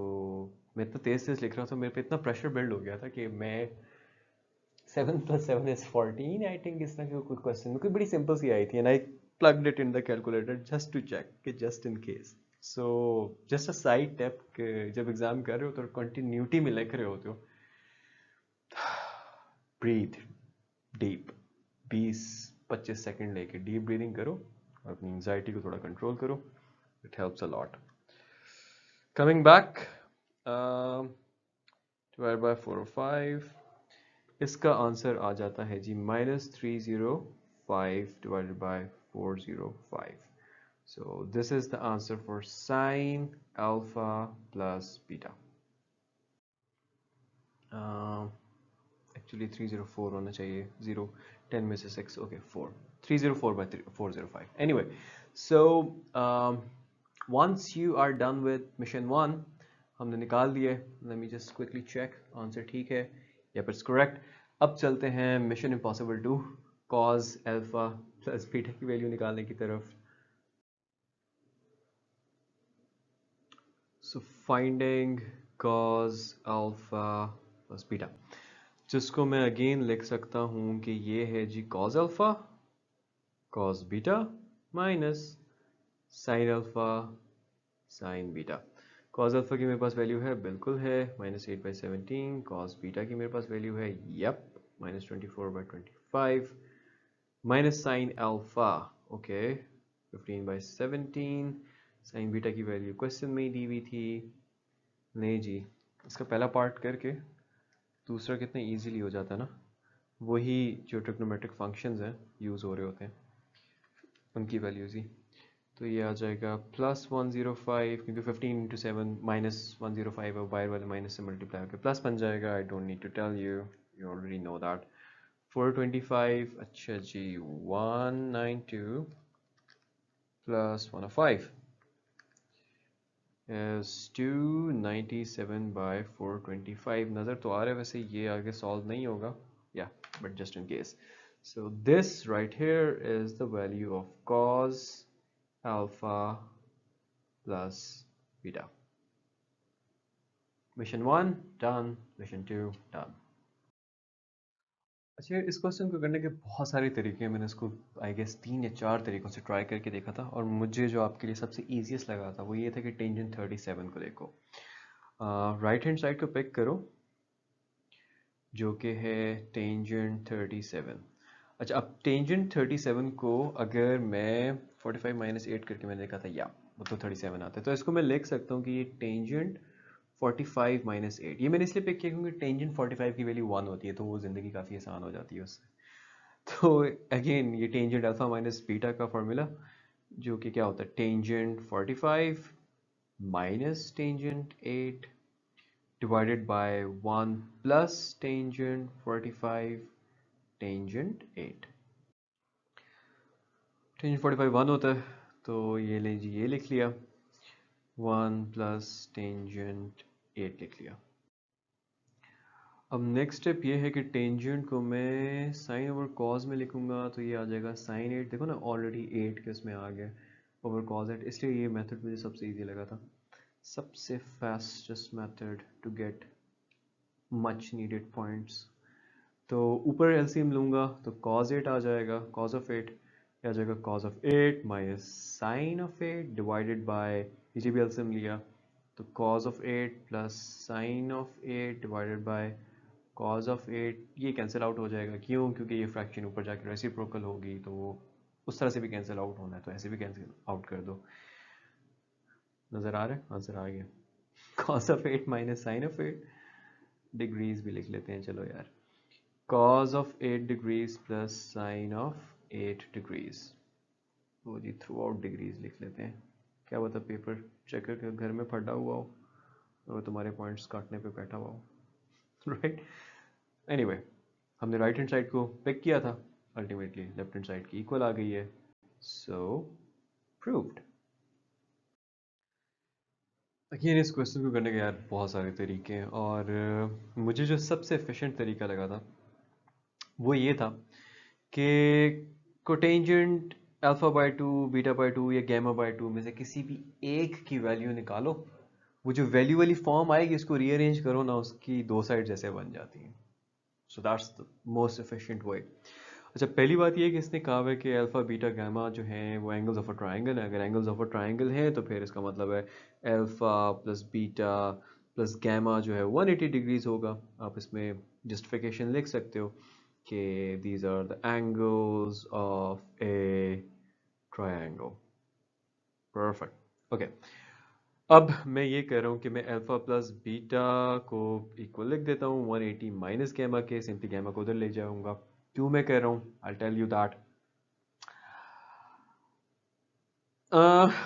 मैं इतना तेज तेज लिख रहा था, मेरे पे इतना प्रेशर बिल्ड हो गया था कि मैं 7 + 7 is 14 आई थिंक, इस तरह की कोई क्वेश्चन कोई बड़ी सिंपल सी आई थी, and I plugged it in the calculator just to check कि just in case. So just a side tip कि जब एग्जाम कर रहे हो तो कंटिन्यूटी में लिख रहे होते हो, ब्रीथ डीप, 20-25 सेकंड लेके डीप ब्रीदिंग करो और अपनी एंजाइटी को थोड़ा कंट्रोल करो, it helps a lot. Coming back, divide by 4/5, इसका आंसर आ जाता है जी -305 divided by 405। So this is the answer for sine alpha plus beta. Actually 304 होना चाहिए, 0 10 में से 6, okay 4, 304/405. Anyway, so once you are done with mission 1, हमने निकाल दिए। Let me just quickly check answer ठीक है या फिर correct। अब चलते हैं mission impossible 2, cos alpha plus beta की वैल्यू निकालने की तरफ। So finding cos alpha plus beta, जिसको मैं अगेन लिख सकता हूँ कि ये है जी cos alpha cos beta minus sin alpha sin beta। cos alpha की मेरे पास वैल्यू है, बिल्कुल है, -8/17। cos beta की मेरे पास वैल्यू है, yup, -24/25, minus sin alpha, okay, 15/17। sin beta की वैल्यू क्वेश्चन में ही दी हुई थी। नहीं जी, इसका पहला पार्ट करके दूसरा कितना इजीली हो जाता है ना, वही जो ट्रिग्नोमेट्रिक फंक्शंस हैं यूज़ हो रहे होते हैं उनकी वैल्यूज ही। तो ये आ जाएगा +105, क्योंकि 15 इंटू 7 -105 है, बाहर वाले माइनस से मल्टीप्लाई होकर प्लस बन जाएगा। I don't need to tell you, you already know that. 425, अच्छा जी, 192 प्लस 105 is 297 by 425। नज़र तो आ रहा है, वैसे ये आगे सॉल्व नहीं होगा, या but just in case. So this right here is the value of cos alpha plus beta. Mission 1 done, mission 2 done। अच्छा, इस क्वेश्चन को करने के बहुत सारे तरीके हैं। मैंने इसको आई गेस 3 या 4 तरीकों से ट्राई करके देखा था, और मुझे जो आपके लिए सबसे ईजीएस्ट लगा था वो ये था कि टेंजेंट 37 को देखो। राइट हैंड साइड को पिक करो, जो कि है टेंजेंट 37। अच्छा, अब टेंजेंट 37 को अगर मैं 45 माइनस 8 करके मैंने देखा था, या वो तो 37 आता है, तो इसको मैं लिख सकता हूँ कि ये टेंजेंट 45 माइनस 8। ये मैंने इसलिए पिक किया क्योंकि टेंजेंट 45 की वैल्यू 1 होती है, तो वो ज़िंदगी काफ़ी आसान हो जाती है उससे। तो अगेन ये टेंजेंट अल्फा माइनस बीटा का फॉर्मूला, जो कि क्या होता है, tangent 45 minus tangent 8 divided by 1 plus tangent 45 tangent 8। tangent 45 1 होता है, तो ये लीजिए, ये लिख लिया, 1 plus tangent 8 लिख लिया। अब नेक्स्ट स्टेप ये है कि टेंजेंट को मैं साइन ओवर कॉज में लिखूंगा, तो ये आ जाएगा साइन 8। देखो ना, ऑलरेडी 8 के उसमें आ गया ओवर कॉज 8, इसलिए ये मेथड मुझे सबसे इजी लगा था, सबसे fastest method to get much needed points. तो ऊपर एलसीएम लूंगा तो cos 8 आ जाएगा, cos ऑफ 8 आ जाएगा, cos of 8 minus sine of 8 divided by, नीचे भी एलसीएम लिया तो cos of 8 plus sine of 8 divided by cos of 8। ये कैंसिल आउट हो जाएगा, क्यों? क्योंकि ये फ्रैक्शन ऊपर जाके रेसिप्रोकल होगी, तो वो उस तरह से भी कैंसिल आउट होना है, तो ऐसे भी कैंसिल आउट कर दो। नज़र आ रहा है, आंसर आ गया। cos of 8 minus sine of 8, degrees भी लिख लेते हैं, चलो यार, cos of 8 degrees plus sin of 8 degrees। वो जी थ्रू आउट डिग्रीज लिख लेते हैं, क्या पता पेपर चेकर के घर में फटा हुआ हो और तुम्हारे पॉइंट्स काटने पे बैठा हुआ हो। राइट, एनीवे, हमने राइट हैंड साइड को पिक किया था, अल्टीमेटली लेफ्ट हैंड साइड की इक्वल आ गई है, सो प्रूव्ड। अगेन इस क्वेश्चन को करने के यार बहुत सारे तरीके हैं, और मुझे जो सबसे एफिशिएंट तरीका लगा था वो ये था कि cotangent alpha by 2, beta by 2 या गैमा बाय 2 में से किसी भी एक की वैल्यू निकालो, वो जो वैल्यू वाली फॉर्म आएगी उसको रीअरेंज करो ना, उसकी दो साइड जैसे बन जाती हैं। So that's the most efficient way. अच्छा, पहली बात ये है कि इसने कहा है कि अल्फा बीटा गामा जो है वो एंगल्स ऑफ अ ट्राइंगल है। अगर एंगल्स ऑफ अ ट्राइंगल है तो फिर इसका मतलब है alpha plus beta plus gamma जो है 180 डिग्रीज होगा। आप इसमें जस्टिफिकेशन लिख सकते हो कि these are the angles of a triangle। Perfect, okay. अब मैं ये कह रहा हूँ कि मैं अल्फा प्लस बीटा को इक्वल लिख देता हूँ 180 माइनस गैमा के, सिंपली गैमा को उधर ले जाऊंगा। क्यों मैं कह रहा हूँ, आई टेल यू दैट।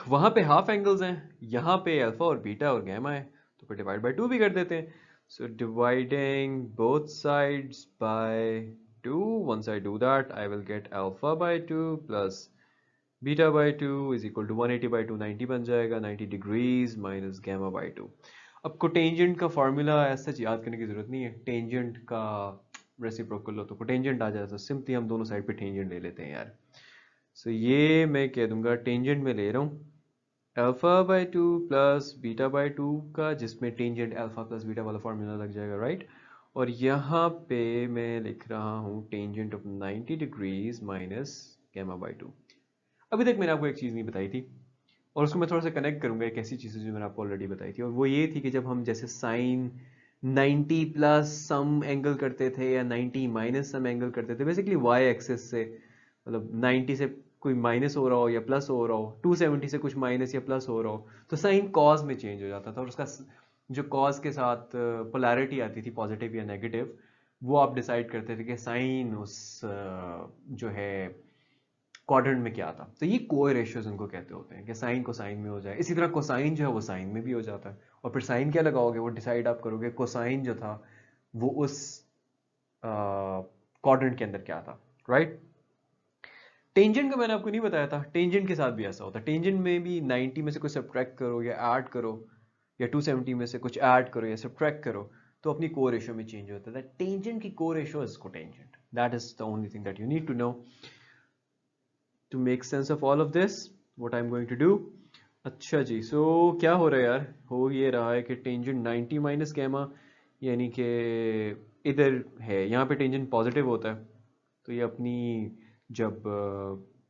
वहां पे हाफ एंगल्स हैं, यहाँ पे अल्फा और बीटा और गैमा है, तो फिर डिवाइड बाय 2 भी कर देते हैं। So dividing both sides by 2, once I do that I will get alpha by 2 plus beta by 2 is equal to 180 by 2, 90 बन जाएगा, 90 डिग्रीज माइनस गैमा बाय 2। अब कोटेंजेंट का फॉर्मूला ऐसा याद करने की जरूरत नहीं है, टेंजेंट का रेसिप्रोकल हो तो कोटेंजेंट आ जाए, तो सिंपली हम दोनों साइड पे टेंजेंट ले लेते हैं यार। सो ये मैं कह दूंगा टेंजेंट में ले रहा हूँ alpha by 2 plus beta by 2 का, जिसमें टेंजेंट अल्फा प्लस बीटा वाला फॉर्मूला लग जाएगा, राइट। और यहाँ पे मैं लिख रहा हूँ tangent of 90 degrees minus gamma by 2। अभी तक मैंने आपको एक चीज़ नहीं बताई थी, और उसको मैं थोड़ा सा कनेक्ट करूंगा एक ऐसी चीज़ जो मैंने आपको ऑलरेडी बताई थी, और वो ये थी कि जब हम जैसे साइन 90 प्लस सम एंगल करते थे या 90 माइनस सम एंगल करते थे, बेसिकली वाई एक्सिस से, मतलब 90 से कोई माइनस हो रहा हो या प्लस हो रहा हो, 270 से कुछ माइनस या प्लस हो रहा हो, तो साइन कॉज में चेंज हो जाता था, और उसका जो कॉज के साथ पोलैरिटी आती थी पॉजिटिव या नेगेटिव, वो आप डिसाइड करते थे कि साइन उस जो है क्वाड्रेंट में क्या था। तो ये कोए रेशियोज उनको कहते होते हैं कि साइन कोसाइन में हो जाए। इसी तरह कोसाइन जो है वो साइन में भी हो जाता है। और फिर साइन क्या लगाओगे वो डिसाइड आप करोगे कोसाइन जो था वो उस क्वाड्रेंट के अंदर क्या था, राइट। टेंजेंट का मैंने आपको नहीं बताया था, टेंजेंट के साथ भी ऐसा होता है। टेंजेंट में भी 90 में से कुछ सब्ट्रैक्ट करो या ऐड करो, या 270 में से कुछ ऐड करो या सब्ट्रैक्ट करो, तो अपनी को रेशियो में चेंज होता है। टेंजेंट की co ratio is cotangent. That is the only thing that you need to know to make sense of all of this what I am going to do. अच्छा जी, सो क्या हो रहा है यार, हो ये रहा है कि टेंजेंट 90 माइनस गैमा, यानी कि इधर है, यहाँ पे टेंजेंट पॉजिटिव होता है, तो ये अपनी जब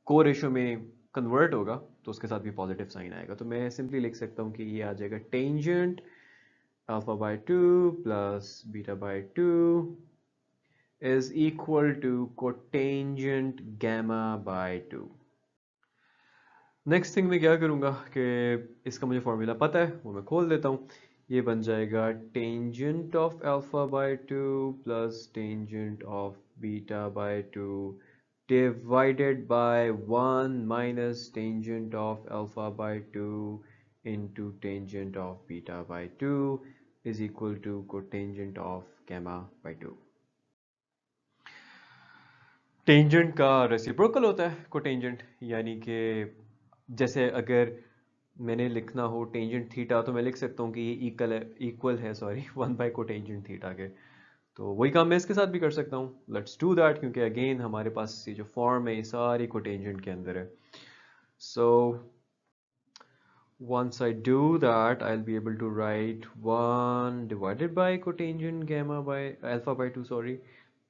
को रेशियो में कन्वर्ट होगा तो उसके साथ भी पॉजिटिव साइन आएगा। तो मैं सिंपली लिख सकता हूँ कि ये आ जाएगा tangent alpha by 2 plus beta by 2 is equal to cotangent gamma by 2। Next thing मैं क्या करूँगा कि इसका मुझे फॉर्मूला पता है वो मैं खोल देता हूँ। ये बन जाएगा tangent of alpha by 2 plus tangent of beta by 2 divided by 1 minus tangent of alpha by 2 into tangent of beta by 2 is equal to cotangent of gamma by 2। Tangent का रेसिप्रोकल होता है कोटेंजेंट, यानी कि जैसे अगर मैंने लिखना हो टेंजेंट थीटा तो मैं लिख सकता हूँ कि ये इक्वल है सॉरी 1 बाय कोटेंजेंट थीटा के। तो वही काम मैं इसके साथ भी कर सकता हूँ। लेट्स डू दैट, क्योंकि अगेन हमारे पास ये जो फॉर्म है ये सारी कोटेंजेंट के अंदर है। सो once I do that I'll be able to write 1 divided by cotangent gamma by alpha by 2 sorry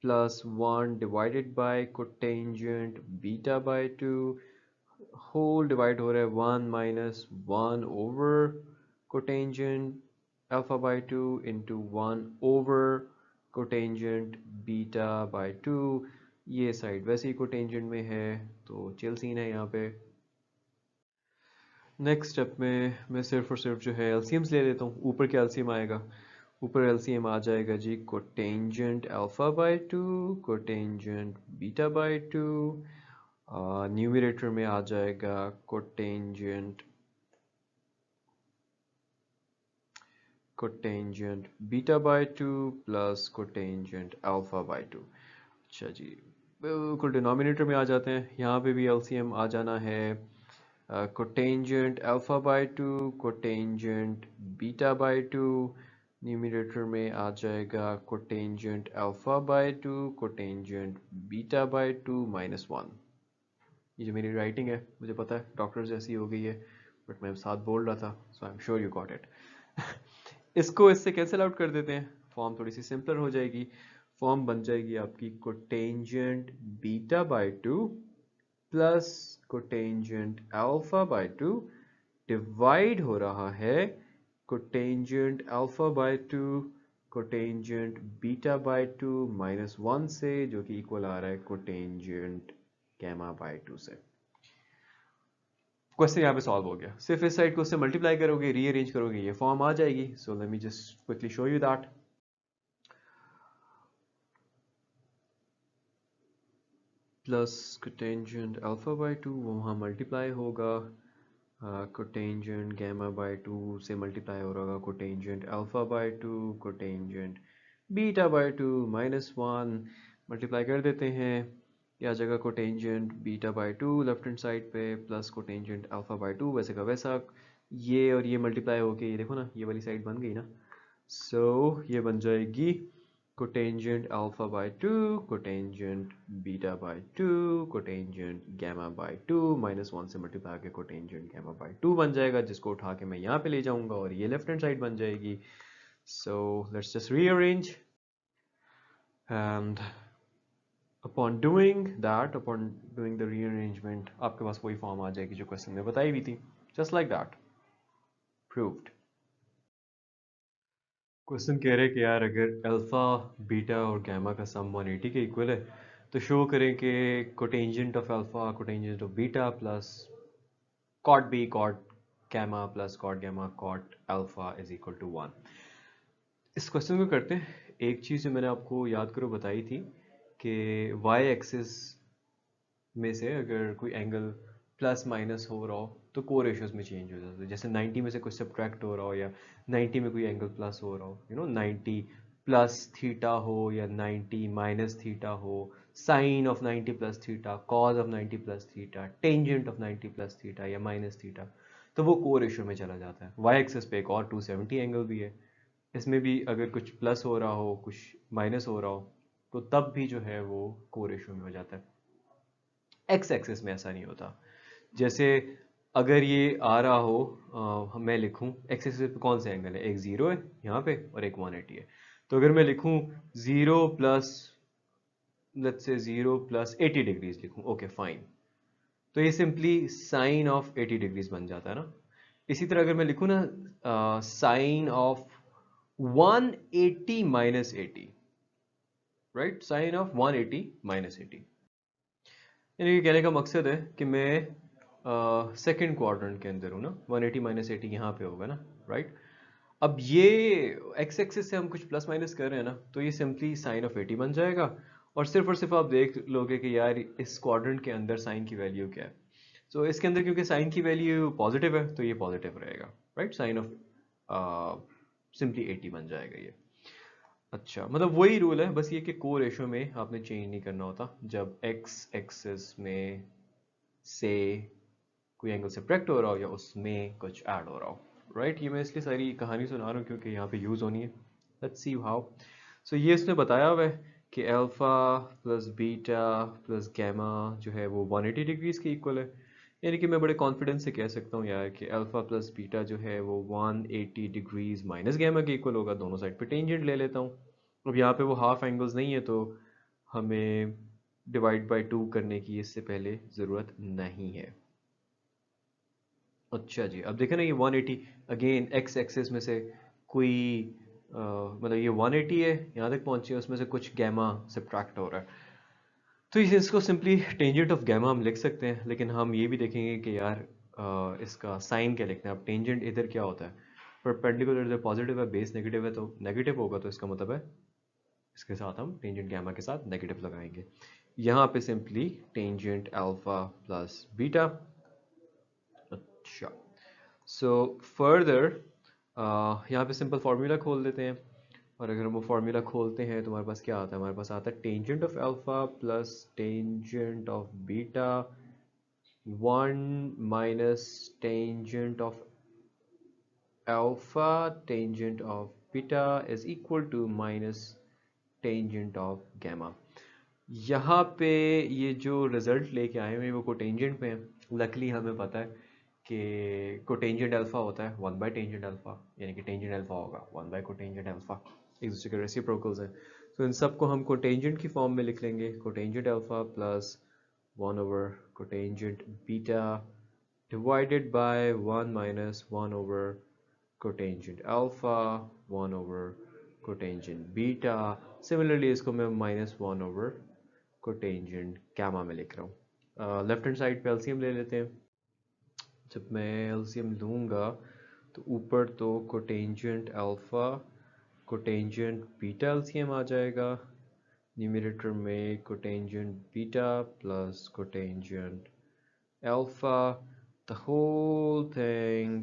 plus 1 divided by cotangent beta by 2 whole divide हो रहा है 1 minus 1 over cotangent alpha by 2 into 1 over cotangent beta by 2। ये साइड वैसे ही cotangent में है तो चिल सीन है यहाँ पे। नेक्स्ट स्टेप में मैं सिर्फ और सिर्फ जो है एलसीएम्स ले लेता हूँ। ऊपर क्या एलसीएम आएगा, ऊपर एलसीएम आ जाएगा जी cotangent alpha by 2 cotangent beta by 2, numerator में आ जाएगा cotangent beta by 2 plus cotangent alpha by 2। अच्छा जी, बिल्कुल डिनोमिनेटर में आ जाते हैं। यहाँ पे भी एलसीएम आ जाना है cotangent alpha by 2 cotangent beta by 2, numerator में आ जाएगा cotangent alpha by 2 cotangent beta by 2 minus 1। ये जो मेरी राइटिंग है मुझे पता है डॉक्टर जैसी हो गई है, बट मैं साथ बोल रहा था, so I am sure you got it. इसको इससे कैंसिल आउट कर देते हैं, फॉर्म थोड़ी सी सिंपलर हो जाएगी। फॉर्म बन जाएगी आपकी cotangent beta by 2 plus cotangent alpha by 2 divide हो रहा है cotangent alpha by 2 cotangent beta by 2 minus 1 से, जो कि इक्वल आ रहा है कोटेंजेंट गैमा बाय 2 से। क्वेश्चन यहाँ पे सॉल्व हो गया। सिर्फ इस साइड को उससे मल्टीप्लाई करोगे, रीअरेंज करोगे, ये फॉर्म आ जाएगी। So let me just quickly show you that. Plus cotangent alpha by 2 वो वहाँ मल्टीप्लाई होगा कोटेंजेंट गैमा बाय 2 से मल्टीप्लाई हो रहा होगा cotangent alpha by 2 cotangent beta by 2 minus 1 multiply कर देते हैं। क्या जगह cotangent beta by 2 left hand side पे प्लस कोटेंजेंट अल्फा बाय 2 वैसे का वैसा, ये और ये मल्टीप्लाई होके ये देखो ना ये वाली साइड बन गई ना। सो ये बन जाएगी cotangent alpha by 2 cotangent beta by 2 cotangent gamma by 2 minus 1 से मल्टीप्लाई के cotangent gamma by 2 बन जाएगा, जिसको उठा के मैं यहाँ पे ले जाऊंगा और ये लेफ्ट हैंड साइड बन जाएगी। सो let's just rearrange and upon doing the rearrangement आपके पास वही फॉर्म आ जाएगी जो क्वेश्चन में बताई हुई थी। just like that proved। Question कह रहे हैं कि यार अगर अल्फा बीटा और गैमा का सम 180 के इक्वल है तो शो करें कि cotangent of alpha cotangent of beta plus cot B cot gamma plus cot gamma cot alpha is equal to 1। इस क्वेश्चन को करते हैं। एक चीज़ जो मैंने आपको याद करो बताई थी कि वाई एक्सिस में से अगर कोई एंगल प्लस माइनस हो रहा हो तो को रेशियोज में चेंज हो जाता है। जैसे 90 में से कुछ सब्ट्रैक्ट हो रहा हो या 90 में कोई एंगल प्लस हो रहा हो, 90 प्लस थीटा हो या 90 माइनस थीटा हो, sine of 90 plus theta, cos of 90 plus theta, tangent of 90 plus theta या माइनस थीटा, तो वो को रेशियो में चला जाता है। वाई एक्सिस पे एक और 270 एंगल भी है, इसमें भी अगर कुछ प्लस हो रहा हो कुछ माइनस हो रहा हो तो तब भी जो है वो को रेशियो में हो जाता है। एक्स एक्सिस में ऐसा नहीं होता। जैसे अगर ये आ रहा हो, मैं लिखूं एक्स एक्सिस पे कौन सा एंगल है, एक जीरो है यहाँ पे और एक 180 है। तो अगर मैं लिखूं zero plus, let's say zero plus 80 degrees लिखूं, ओके फाइन, तो ये सिंपली साइन ऑफ 80 डिग्रीज बन जाता है ना। इसी तरह अगर मैं लिखूं ना sine of 180 minus 80, right, sine of 180 minus 80, यानी कि कहने का मकसद है कि मैं सेकंड क्वाड्रेंट के अंदर हूँ ना, 180 माइनस 80 यहाँ पे होगा ना, राइट। अब ये एक्स एक्सिस से हम कुछ प्लस माइनस कर रहे हैं ना, तो ये सिंपली साइन ऑफ 80 बन जाएगा। और सिर्फ आप देख लोगे कि यार इस क्वाड्रेंट के अंदर साइन की वैल्यू क्या है। तो इसके अंदर क्योंकि साइन की वैल्यू पॉजिटिव है तो ये पॉजिटिव रहेगा, राइट, साइन ऑफ सिंपली 80 बन जाएगा ये। अच्छा, मतलब वही रूल है, बस ये कि को रेशो में आपने चेंज नहीं करना होता जब एक्स एक्सिस में से कोई एंगल सब्ट्रैक्ट हो रहा हो या उसमें कुछ ऐड हो रहा हो, राइट। ये मैं इसलिए सारी कहानी सुना रहा हूँ क्योंकि यहाँ पे यूज़ होनी है। Let's see how. सो ये इसने बताया हुआ है कि alpha plus beta plus gamma जो है वो 180 डिग्रीज के इक्वल है। यानी कि मैं बड़े कॉन्फिडेंस से कह सकता हूँ यार कि अल्फा प्लस बीटा जो है वो 180 डिग्रीज माइनस गैमा के इक्वल होगा। दोनों साइड पे टेंजेंट ले लेता हूँ। अब यहाँ पे वो हाफ एंगल्स नहीं है तो हमें डिवाइड बाय 2 करने की इससे पहले ज़रूरत नहीं है। अच्छा जी, अब देखें ना ये 180 अगेन एक्स एक्सिस में से कोई मतलब ये 180 है, यहाँ तक पहुंचे, उसमें से कुछ गैमा सब्ट्रैक्ट हो रहा है। तो इसको सिंपली टेंजेंट ऑफ गैमा हम लिख सकते हैं, लेकिन हम ये भी देखेंगे कि यार इसका साइन क्या लिखते हैं। अब टेंजेंट इधर क्या होता है, परपेंडिकुलर इधर पॉजिटिव है, बेस नेगेटिव है, तो नेगेटिव होगा, तो इसका मतलब है इसके साथ हम टेंजेंट गैमा के साथ नेगेटिव लगाएंगे। यहाँ पे simply tangent alpha plus beta. अच्छा, सो फर्दर यहाँ पे सिंपल फार्मूला खोल देते हैं, और अगर हम वो फार्मूला खोलते हैं तो हमारे पास क्या आता है, हमारे पास आता है tangent of alpha plus tangent of beta 1 minus tangent of alpha tangent of beta is equal to minus tangent of gamma. यहाँ पे ये जो रिजल्ट लेके आए हैं वो कोटेंजेंट में है। लकली हमें पता है कि कोटेंजेंट अल्फा होता है 1 बाय टेंजेंट अल्फा, यानी कि टेंजेंट अल्फा होगा 1 बाय कोटेंजेंट अल्फा, एक दूसरे के रेसिप्रोकल्स हैं। तो इन सबको हम कोटेंजेंट की फॉर्म में लिख लेंगे, cotangent alpha plus 1 over cotangent beta divided by 1 minus 1 over cotangent alpha 1 over cotangent beta. Similarly इसको मैं माइनस 1 ओवर कोटेंजेंट गामा में लिख रहा हूँ। लेफ्ट हैंड साइड पे एलसीएम ले लेते हैं। जब मैं एलसीएम लूँगा तो ऊपर तो cotangent alpha cotangent beta LCM आ जाएगा, न्यूमरेटर में cotangent beta plus cotangent alpha, the whole thing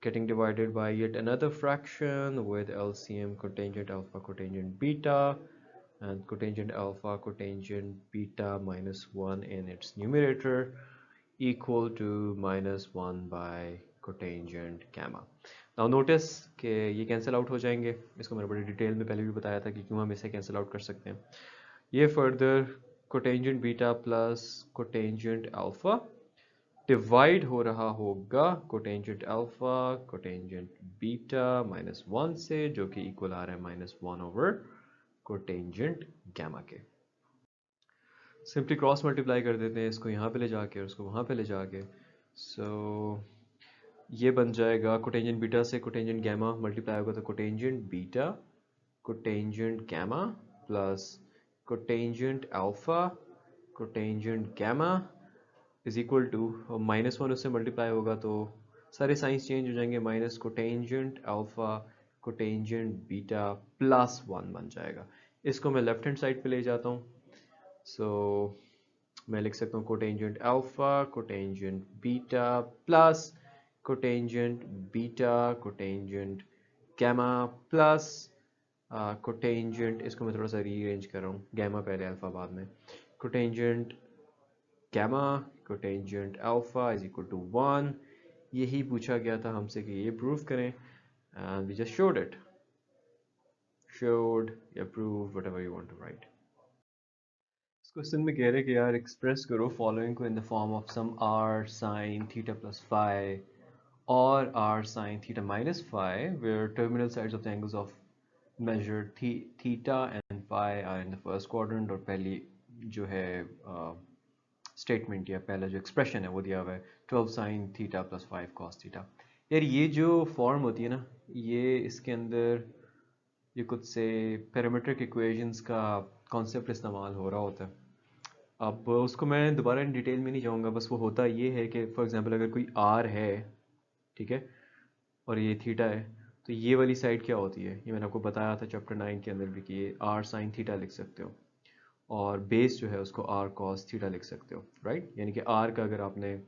getting divided by yet another fraction with LCM cotangent alpha cotangent beta and cotangent alpha cotangent beta minus 1 in its numerator equal to minus 1 by cotangent gamma. Now notice कि ये कैंसिल आउट हो जाएंगे। इसको मैंने बड़ी डिटेल में पहले भी बताया था कि क्यों हम इसे कैंसिल आउट कर सकते हैं। ये further cotangent beta plus cotangent alpha divide हो रहा होगा cotangent alpha cotangent beta minus 1 से, जो कि इक्वल आ रहा है माइनस 1 ओवर कोटेंजेंट गैमा के। सिंपली क्रॉस मल्टीप्लाई कर देते हैं इसको यहाँ पे ले जाके और उसको वहाँ पे ले जाके। सो ये बन जाएगा कोटेंजेंट बीटा से कोटेंजेंट गैमा मल्टीप्लाई होगा तो cotangent beta cotangent gamma plus cotangent alpha cotangent gamma is equal to minus 1 उससे मल्टीप्लाई होगा तो सारे साइंस चेंज हो जाएंगे, minus cotangent alpha cotangent beta plus 1 बन जाएगा। इसको मैं लेफ्ट हैंड साइड पे ले जाता हूँ। सो मैं लिख सकता हूँ cotangent alpha cotangent beta plus cotangent beta cotangent gamma plus cotangent, इसको मैं थोड़ा सा रीअरेंज कर रहा हूँ, गैमा पहले अल्फा बाद में, cotangent gamma cotangent alpha is equal to 1। यही पूछा गया था हमसे कि ये प्रूव करें एंड वी जस्ट showed या prove whatever you want to write। इस क्वेश्चन में कह रहे कि यार एक्सप्रेस करो फॉलोइंग को in the form of some r sin थीटा plus phi or r sin theta minus phi where terminal sides of the angles of measured theta and phi are in the first quadrant। और पहली जो है स्टेटमेंट या पहला जो एक्सप्रेशन है वो दिया हुआ है 12 sin थीटा प्लस 5 cos थीटा। यार ये जो फॉर्म होती है ना, ये इसके अंदर ये कुछ से पैरामीट्रिक इक्वेशंस का कॉन्सेप्ट इस्तेमाल हो रहा होता है। अब उसको मैं दोबारा इन डिटेल में नहीं जाऊँगा, बस वो होता ये है कि फॉर एग्जांपल अगर कोई आर है, ठीक है, और ये थीटा है, तो ये वाली साइड क्या होती है, ये मैंने आपको बताया था चैप्टर 9 के अंदर भी कि ये आर साइन थीटा लिख सकते हो, और बेस जो है उसको आर कॉस थीटा लिख सकते हो, राइट। यानी कि आर का अगर आपने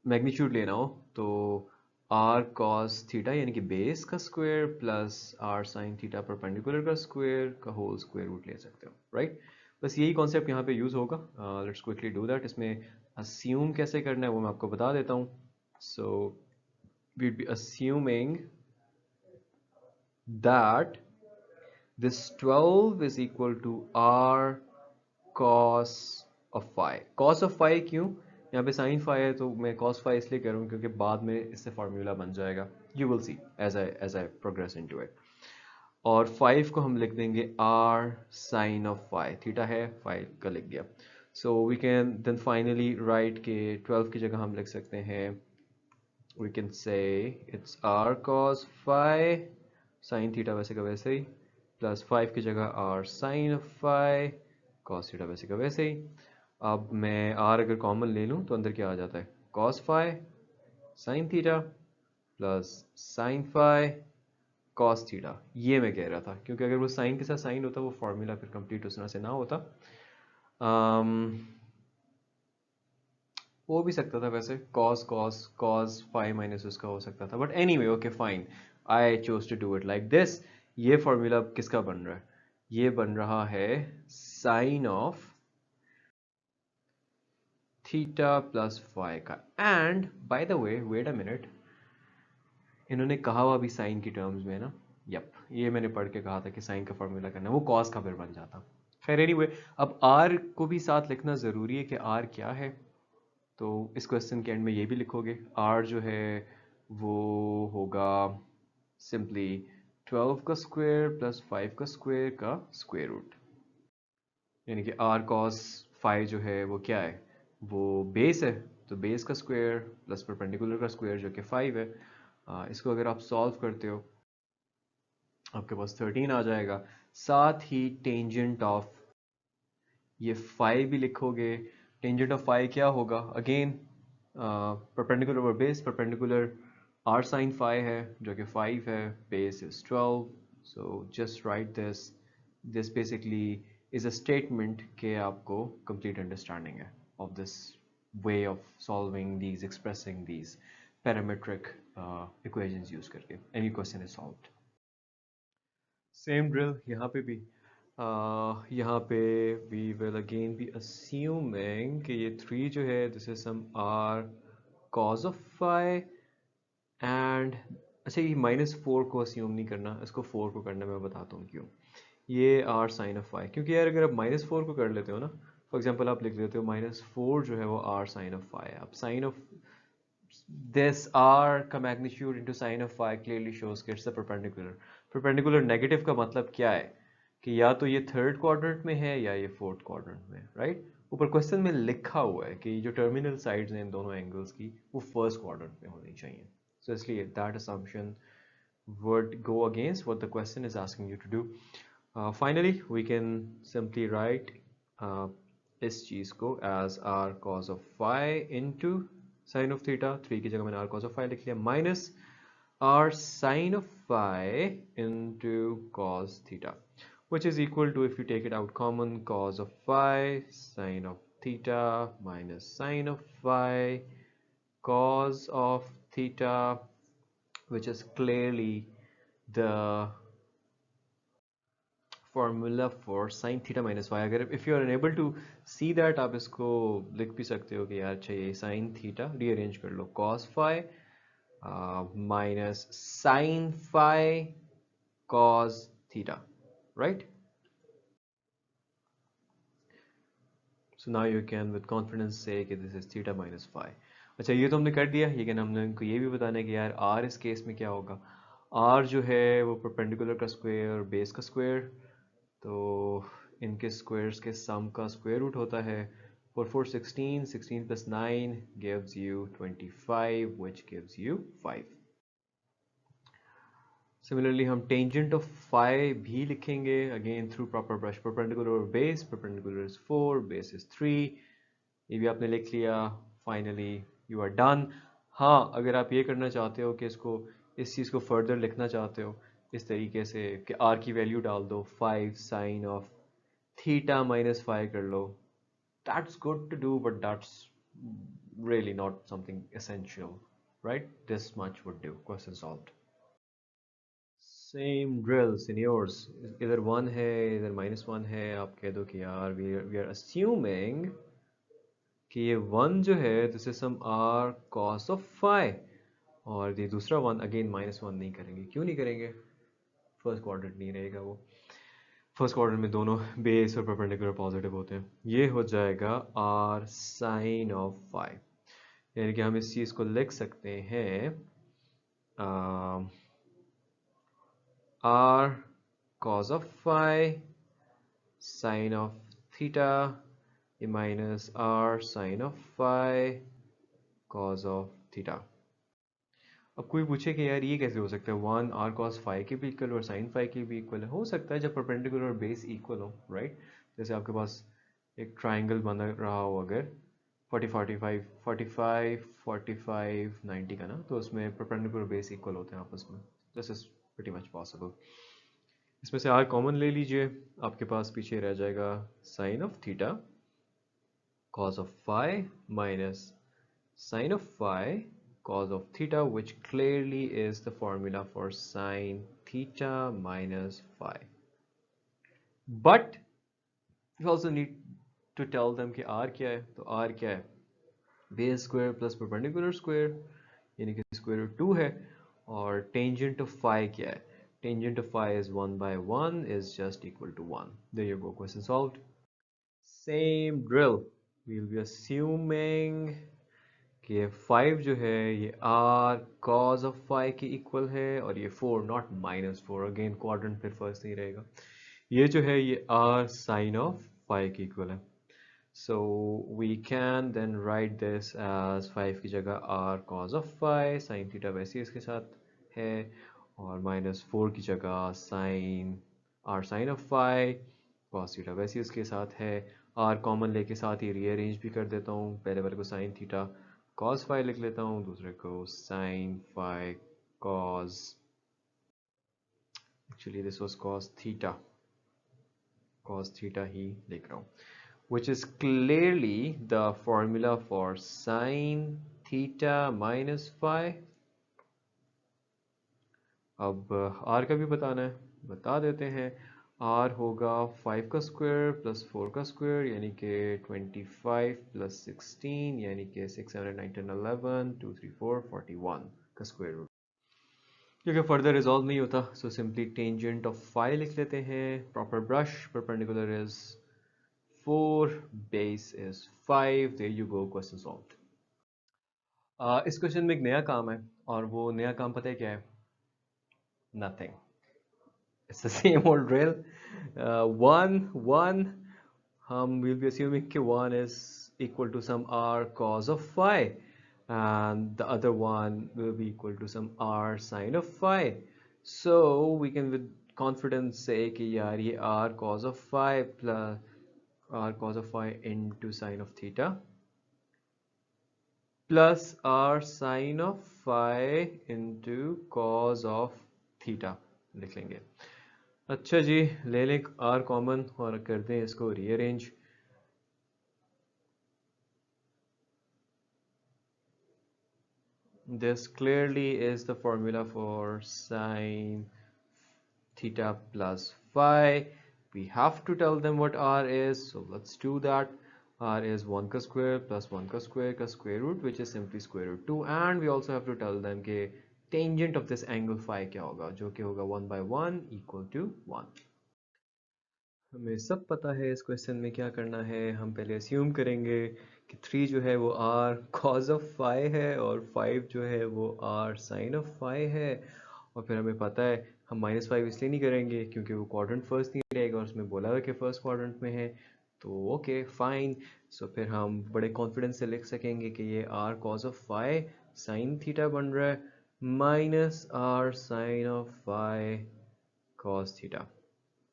मैग्नीट्यूड लेना हो तो आर कॉस थीटा यानी कि बेस का square plus R sine theta perpendicular का स्क्वायर का होल स्क्वायर रूट ले सकते हो, राइट। बस यही कॉन्सेप्ट यहाँ पे यूज़ होगा। Let's quickly do that. इसमें अस्यूम कैसे करना है वो मैं आपको बता देता हूँ। सो we'd be assuming that this 12 is equal to r cos of phi। cos of phi क्यों, यहाँ पे sin phi है तो मैं cos phi इसलिए कह रहा हूँ क्योंकि बाद में इससे फार्मूला बन जाएगा, you will see as I progress into it। और 5 को हम लिख देंगे r sin of phi, theta है 5 का लिख दिया। so we can then finally write के 12 की जगह हम लिख सकते हैं, we can say it's r cos phi sin theta वैसे का वैसे ही प्लस 5 की जगह r sin of phi cos theta वैसे का वैसे ही। अब मैं r अगर कॉमन ले लूँ तो अंदर क्या आ जाता है, cos phi sin थीटा plus sin phi cos theta. ये मैं कह रहा था क्योंकि अगर वो साइन के साथ साइन होता वो फॉर्मूला फिर कंप्लीट उस तरह से ना होता। हो भी सकता था वैसे cos phi माइनस उसका हो सकता था, but anyway okay fine, I chose to do it like this. ये फॉर्मूला किसका बन रहा है, ये बन रहा है sine of theta plus phi का। And by the way wait a minute, इन्होंने कहा हुआ भी साइन की टर्म्स में ना, यप ये मैंने पढ़ के कहा था कि साइन का फॉर्मूला करना है, वो कॉस का फिर बन जाता। खैर एनीवे, अब आर को भी साथ लिखना ज़रूरी है कि आर क्या है, तो इस क्वेश्चन के एंड में ये भी लिखोगे। आर जो है वो होगा सिंपली 12 का स्क्वायर प्लस 5 का स्क्वायर का स्क्वायर रूट, यानी कि आर कॉस फाइव जो है वो क्या है, वो बेस है, तो बेस का स्क्वायर प्लस परपेंडिकुलर का स्क्वायर जो कि 5 है। इसको अगर आप सॉल्व करते हो आपके पास 13 आ जाएगा। साथ ही टेंजेंट ऑफ ये 5 भी लिखोगे, टेंजेंट ऑफ 5 क्या होगा, again perpendicular over base, perpendicular R sine 5 है जो कि 5 है, base is 12। So just right this basically is a statement के आपको कंप्लीट अंडरस्टैंडिंग है of this way of solving these, expressing these parametric equations use करके any question is solved। Same drill यहाँ पे भी, यहाँ पे we will again be assuming कि ये 3 जो है this is some r cos of phi and अच्छा ये -4 को assume नहीं करना, इसको 4 को करना, मैं बताता हूँ क्यों। ये r sin of phi, क्योंकि यार अगर आप -4 को कर लेते हो ना, फॉर एग्जाम्पल आप लिख लेते हो -4 जो है वो r sin of phi है। अब sin of this r का magnitude into sin of phi clearly shows कि it's a perpendicular। perpendicular negative का मतलब क्या है कि या तो ये थर्ड क्वाड्रेंट में है या ये फोर्थ क्वाड्रेंट में, राइट। ऊपर क्वेश्चन में लिखा हुआ है कि जो टर्मिनल साइड्स हैं इन दोनों एंगल्स की वो फर्स्ट क्वाड्रेंट में होनी चाहिए, सो इसलिए that assumption would go against what the question is asking you to do। Finally we can simply write इस चीज़ को as r cos of phi into sin of theta, 3 की जगह मैंने r cos of phi लिख लिया, minus r sin of phi into cos theta। which is equal to, if you take it out common, cos of phi sine of theta minus sine of phi cos of theta, which is clearly the formula for sin theta minus phi. अगर if you are unable to see that, आप इसको लिख भी सकते हो कि यार चाहिए sin theta rearrange कर लो, cos phi minus sin phi cos theta, right? So now you can with confidence say कि this is theta minus phi. अच्छा, ये तो हमने कर दिया, लेकिन हमने इनको ये भी बताना है कि यार r इस केस में क्या होगा। r जो है वो परपेंडिकुलर का स्क्वायर और बेस का स्क्वायर, तो इनके स्क्वायर्स के सम का स्क्वायर रूट होता है 4 4 16, 16 plus 9 gives you 25, which gives you 5. Similarly, हम tangent of phi भी लिखेंगे again through proper brush. Perpendicular over base, perpendicular is 4, base is 3. ये भी आपने लिख लिया. Finally, you are done. हाँ, अगर आप ये करना चाहते हो कि इसको इस चीज़ को further लिखना चाहते हो इस तरीके से कि r की वैल्यू डाल दो 5 sin of theta minus phi कर लो. That's good to do, but that's really not something essential, right? This much would do. Question solved. Same drill seniors, इधर 1 है इधर -1 है, आप कह दो कि यार वी आर अस्यूमिंग कि ये 1 जो है this is some R cos of phi, और ये दूसरा 1 अगेन -1 नहीं करेंगे। क्यों नहीं करेंगे? फर्स्ट क्वाड्रेंट नहीं रहेगा वो, फर्स्ट क्वाड्रेंट में दोनों बेस और परपेंडिकुलर पॉजिटिव होते हैं। ये हो जाएगा आर साइन ऑफ फाई, यानी कि हम इस चीज़ को लिख सकते हैं r cos of phi sine of theta minus r sine of phi cos of theta। अब कोई पूछे कि यार ये कैसे हो सकता है, 1 r cos phi के भी इक्वल और sin phi के भी इक्वल है? हो सकता है जब परपेंडिकुलर और बेस इक्वल हो, राइट? जैसे आपके पास एक ट्राइंगल बन रहा हो अगर 40 45 45 45 90 का ना, तो उसमें परपेंडिकुलर बेस इक्वल होते हैं आपस में। This is pretty much possible. इसमें से r कॉमन ले लीजिए, आपके पास पीछे रह जाएगा sine of theta cos of phi minus sin of phi cos of theta, which clearly is the formula for sin theta minus phi. But you also need to tell them कि r क्या है। तो r क्या है? Base square plus perpendicular square, यानी कि स्क्वायर रूट 2 है। और टेंजेंट ऑफ फाई क्या है? Tangent of phi is 1 by 1 is just equal to 1. There you go, question solved. Same drill. We'll be assuming कि 5 जो है ये r cos of phi के इक्वल है, और ये 4 not -4, अगेन क्वाड्रेंट फिर फर्स्ट नहीं रहेगा। ये जो है ये r sin of phi के इक्वल है। So we can then write this as 5 की जगह r cos of phi, sin theta वैसे इसके साथ है, और -4 की जगह sin r sin of phi cos theta वैसे इसके साथ है। r कॉमन लेके साथ ही रीअरेंज भी कर देता हूँ, पहले वाले को sin theta cos phi लिख लेता हूँ, दूसरे को sin phi cos, actually this was cos theta ही लिख रहा हूँ, which is clearly the formula for sin theta minus phi। अब r का भी बताना है, बता देते हैं। r होगा 5 का स्क्वायर प्लस 4 का स्क्वायर, यानी कि 25 प्लस 16, यानी कि 6 7 9 10 11 2 3 4 41 का स्क्वायर रूट, क्योंकि फर्दर रिजॉल्व नहीं होता। So simply tangent of phi लिख लेते हैं, proper brush, perpendicular is 4, base is 5। There you go, question solved. इस क्वेश्चन में एक नया काम है, और वो नया काम पता है क्या है? Nothing, it's the same old drill. 1 हम विल बी assuming कि 1 is equal to some r cos of phi, and the other one will be equal to some r sin of phi. So we can with confidence say कि यार ये r cos of phi plus r cos of phi into sin of theta plus r sin of phi into cos of theta लिख लेंगे। अच्छा जी, ले लें आर कॉमन और कर दें इसको rearrange. This clearly is the formula for sine theta plus phi. We have to tell them what r is, so let's do that. R is 1 ka square plus 1 ka square root, which is simply square root 2, and we also have to tell them कि tangent of this angle phi क्या होगा, जो कि होगा 1 by 1 equal to 1. हमें सब पता है इस क्वेश्चन में क्या करना है। हम पहले अस्यूम करेंगे कि 3 जो है वो r cos ऑफ फाई है और 5 जो है वो r sin ऑफ फाई है। और फिर हमें पता है हम -5 इसलिए नहीं करेंगे क्योंकि वो क्वाड्रेंट फर्स्ट नहीं रहेगा और उसमें बोला हुआ कि फर्स्ट क्वाड्रेंट में है, तो ओके फाइन। सो फिर हम बड़े कॉन्फिडेंस से लिख सकेंगे कि ये r cos of phi sin theta बन रहा है minus r sin of phi cos theta,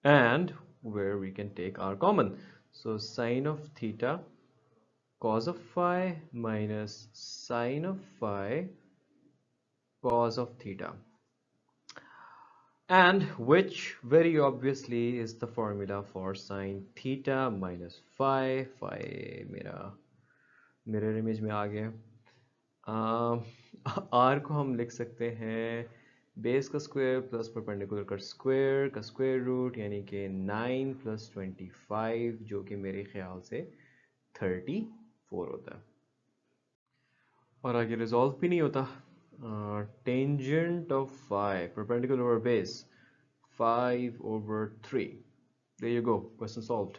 and where we can take r common. So sine of theta cos of phi minus sine of phi cos of theta, and which very obviously is the formula for sine theta minus phi. Phi मेरा mirror image में आ गया। r को हम लिख सकते हैं बेस का स्क्वायर प्लस परपेंडिकुलर का स्क्वायर रूट, यानी कि 9 प्लस 25, जो कि मेरे ख्याल से 34 होता है। और आगे रिजॉल्व भी नहीं होता। Tangent of 5 perpendicular over base 5/3। There you go, question solved.